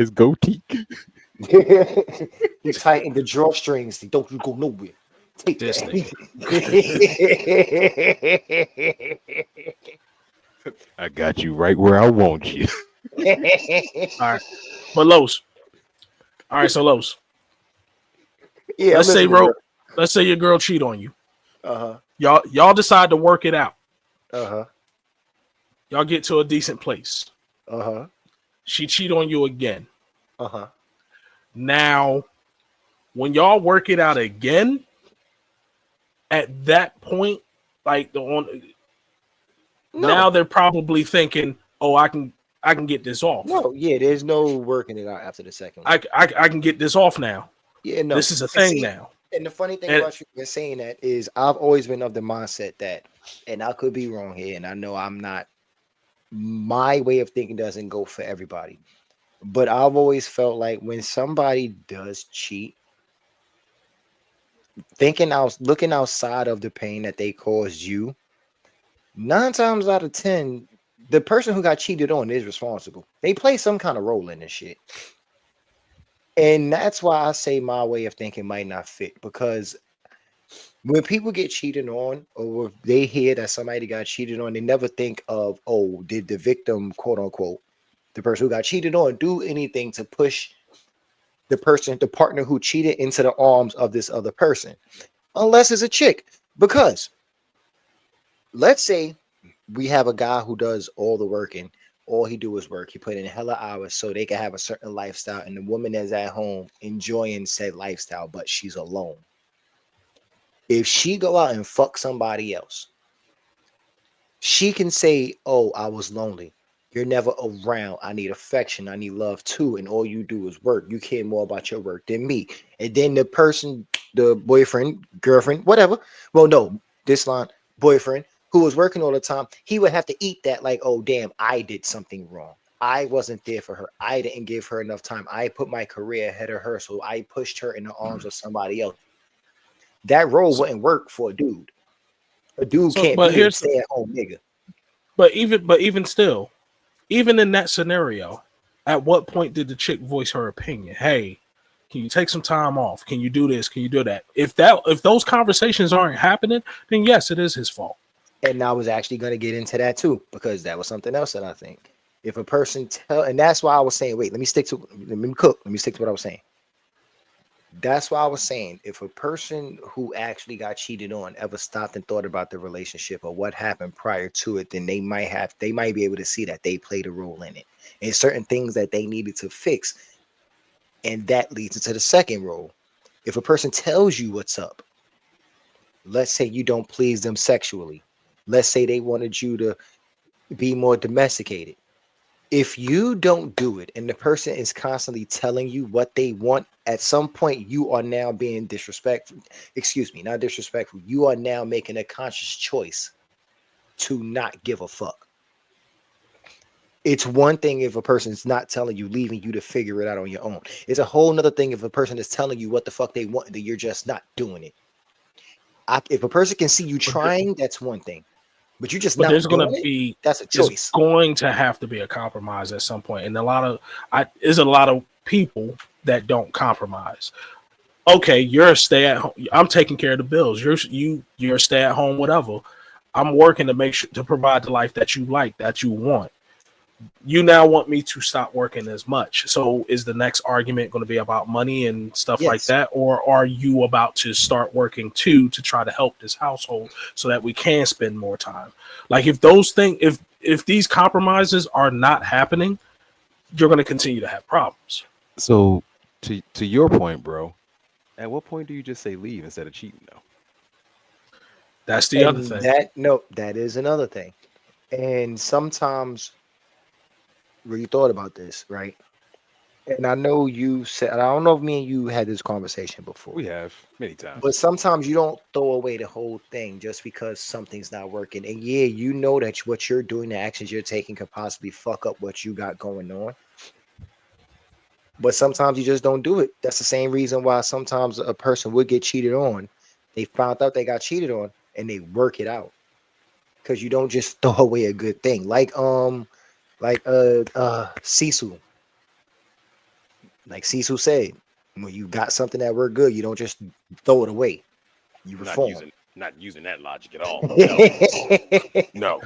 goatee. He tightened the drawstrings. Don't you go nowhere. Take this that. I got you right where I want you. All right, but Los. All right, so Los. Yeah, let's say your girl cheat on you. Y'all decide to work it out. Y'all get to a decent place. She cheat on you again. Now, when y'all work it out again, at that point, now they're probably thinking, "Oh, I can get this off." No, yeah, there's no working it out after the second one. I can get this off now. Yeah, no, this is a thing now. And the funny thing about you saying that is, I've always been of the mindset that, and I could be wrong here, and I know I'm not. My way of thinking doesn't go for everybody, but I've always felt like when somebody does cheat, looking outside of the pain that they caused you, 9 times out of 10, the person who got cheated on is responsible. They play some kind of role in this shit. And that's why I say my way of thinking might not fit, because when people get cheated on, or if they hear that somebody got cheated on, they never think of, oh, did the victim, quote unquote, the person who got cheated on, do anything to push the partner who cheated, into the arms of this other person, unless it's a chick. Because let's say we have a guy who does all the working. All he do is work. He put in hella hours so they can have a certain lifestyle, and the woman is at home enjoying said lifestyle, but she's alone. If she go out and fuck somebody else, she can say, "Oh, I was lonely." You're never around. I need affection. I need love too. And all you do is work. You care more about your work than me. And then the person, the boyfriend, girlfriend, whatever. Well, no, this line, boyfriend, who was working all the time, he would have to eat that like, oh, damn, I did something wrong. I wasn't there for her. I didn't give her enough time. I put my career ahead of her. So I pushed her in the arms of somebody else. That role wouldn't work for a dude. A dude can't but be a here's stay-at-home nigga. but even still, even in that scenario, at what point did the chick voice her opinion? Hey, can you take some time off? Can you do this? Can you do that? If those conversations aren't happening, then yes, it is his fault. And I was actually going to get into that too, because that was something else that I think. If a person and that's why I was saying, wait, let me stick to what I was saying. That's why I was saying, if a person who actually got cheated on ever stopped and thought about the relationship or what happened prior to it, then they might be able to see that they played a role in it and certain things that they needed to fix. And that leads into the second role. If a person tells you what's up, let's say you don't please them sexually. Let's say they wanted you to be more domesticated. If you don't do it and the person is constantly telling you what they want, at some point you are now being disrespectful. Excuse me, not disrespectful. You are now making a conscious choice to not give a fuck. It's one thing if a person is not telling you, leaving you to figure it out on your own. It's a whole nother thing if a person is telling you what the fuck they want, that you're just not doing it. If a person can see you trying, that's one thing. But you just But not doing it. That's a choice. It's going to have to be a compromise at some point, and there's a lot of people that don't compromise. Okay, you're a stay at home. I'm taking care of the bills. You're a stay at home, whatever. I'm working to make sure to provide the life that you like, that you want. You now want me to stop working as much. So is the next argument going to be about money and stuff like that? Or are you about to start working too to try to help this household so that we can spend more time? Like if those things, if these compromises are not happening, you're going to continue to have problems. So to your point, bro, at what point do you just say leave instead of cheating though? That's the other thing. That is another thing. And sometimes really thought about this, right? And I know you said, I don't know if me and you had this conversation before. We have many times. But sometimes you don't throw away the whole thing just because something's not working. And yeah, you know that what you're doing, the actions you're taking could possibly fuck up what you got going on. But sometimes you just don't do it. That's the same reason why sometimes a person would get cheated on. They found out they got cheated on and they work it out. Because you don't just throw away a good thing. Like Cecil. Like Cecil said, when you got something that worked good, you don't just throw it away. You reform. Not using that logic at all. No.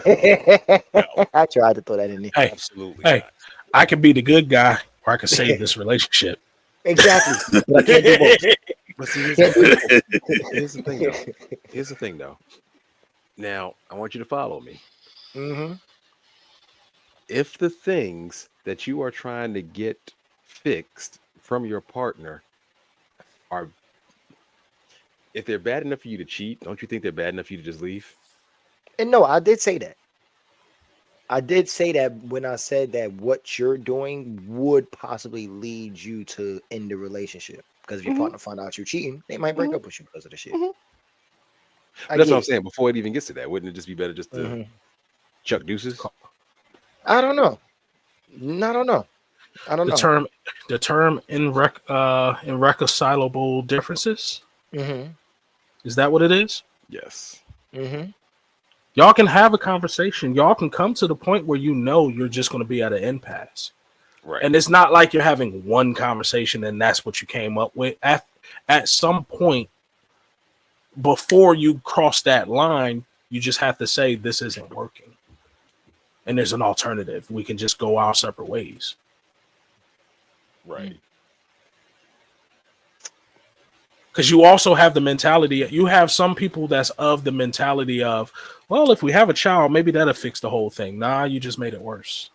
I tried to throw that in there. Hey, absolutely. Hey, not. I could be the good guy, or I could save this relationship. Exactly. But I can't do both. But see, here's the thing, though. Now, I want you to follow me. Mm-hmm. If the things that you are trying to get fixed from your partner if they're bad enough for you to cheat, don't you think they're bad enough for you to just leave? And no, I did say that. I did say that when I said that what you're doing would possibly lead you to end the relationship. Because if your partner find out you're cheating, they might break up with you because of the shit. That's what I'm saying. Before it even gets to that, wouldn't it just be better just to chuck deuces? I don't know. I don't know. The term irreconcilable differences. Is that what it is? Yes. Y'all can have a conversation. Y'all can come to the point where you know you're just going to be at an impasse. Right. And it's not like you're having one conversation and that's what you came up with. At some point, before you cross that line, you just have to say this isn't working. And there's an alternative. We can just go our separate ways. Right. Because you also have the mentality, you have some people that's of the mentality of, well, if we have a child, maybe that'll fix the whole thing. Nah, you just made it worse.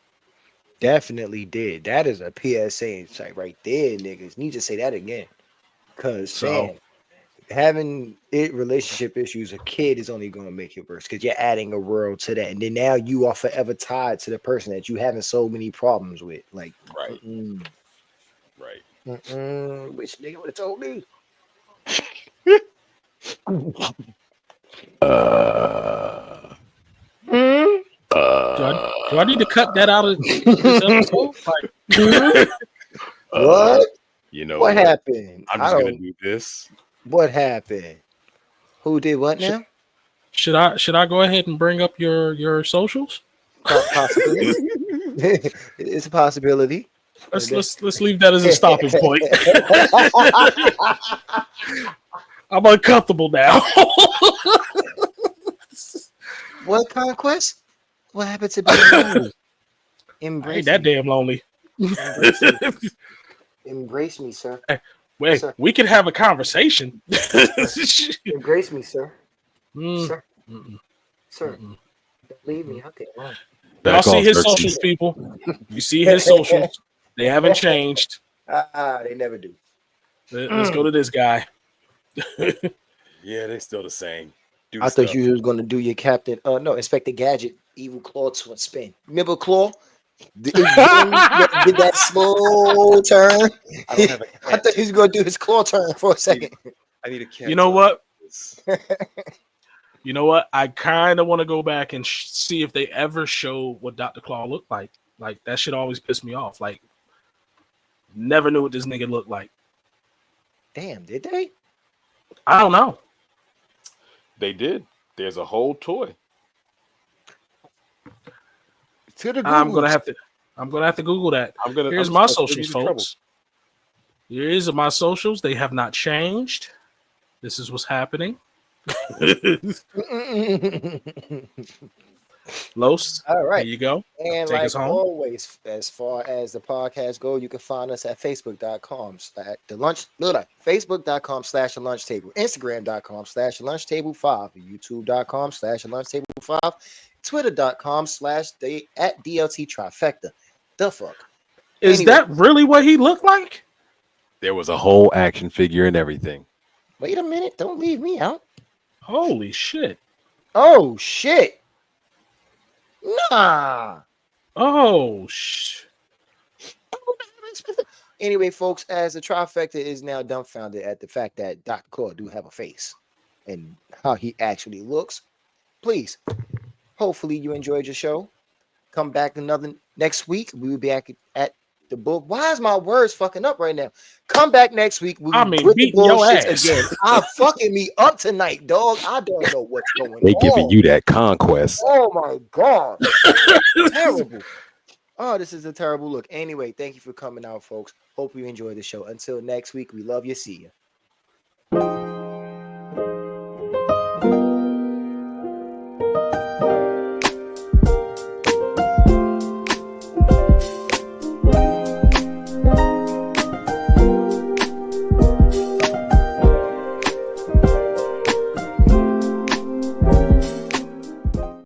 Definitely did. That is a PSA site right there, niggas. Need to say that again. Because, fam, having relationship issues, a kid is only going to make it worse because you're adding a world to that, and then now you are forever tied to the person that you having so many problems with. Like, right, right. Which nigga would have told me? Do I need to cut that out of this episode? Like, what? You know what happened? I'm just gonna do this. What happened? Who did what now? Should I go ahead and bring up your socials? Possibility. It's a possibility. Let's leave that as a stopping point. I'm uncomfortable now. What conquest? What happened to being lonely? Embrace that damn lonely. Embrace me, sir. Wait, sir. We can have a conversation. Embrace me, sir. Sir. Sir. Mm-mm. Don't leave me out there. Y'all see his socials, people. You see his socials. They haven't changed. They never do. Let's go to this guy. Yeah, they're still the same. I thought you was going to do your Captain. No, Inspector Gadget, Evil Claw twin spin. Remember Claw? Did that slow turn? I thought he was going to do his claw turn for a second. I need a cat. You know what? You know what? I kind of want to go back and see if they ever show what Dr. Claw looked like. Like, that shit always pissed me off. Like, never knew what this nigga looked like. Damn, did they? I don't know. They did. There's a whole toy. I'm gonna have to Google that. Here's my socials, folks. Here's my socials. They have not changed. This is what's happening. Los, all right, there you go. And take us home. Always, as far as the podcast go, you can find us at facebook.com/the lunch table, instagram.com/lunchtable5, youtube.com/lunchtable5, twitter.com/DLT trifecta. The fuck is that really what he looked like? There was a whole action figure and everything. Wait a minute, don't leave me out. Holy shit. Oh shit. Nah. Oh shit. Anyway, folks, as the trifecta is now dumbfounded at the fact that Dr. Claw do have a face and how he actually looks, please, hopefully you enjoyed your show. Come back next week. We will be back at the book. Why is my words fucking up right now? Come back next week. With beating your ass again. I'm fucking me up tonight, dog. I don't know what's going on. They giving you that conquest. Oh my god. Terrible. Oh, this is a terrible look. Anyway, thank you for coming out, folks. Hope you enjoyed the show. Until next week, we love you. See ya.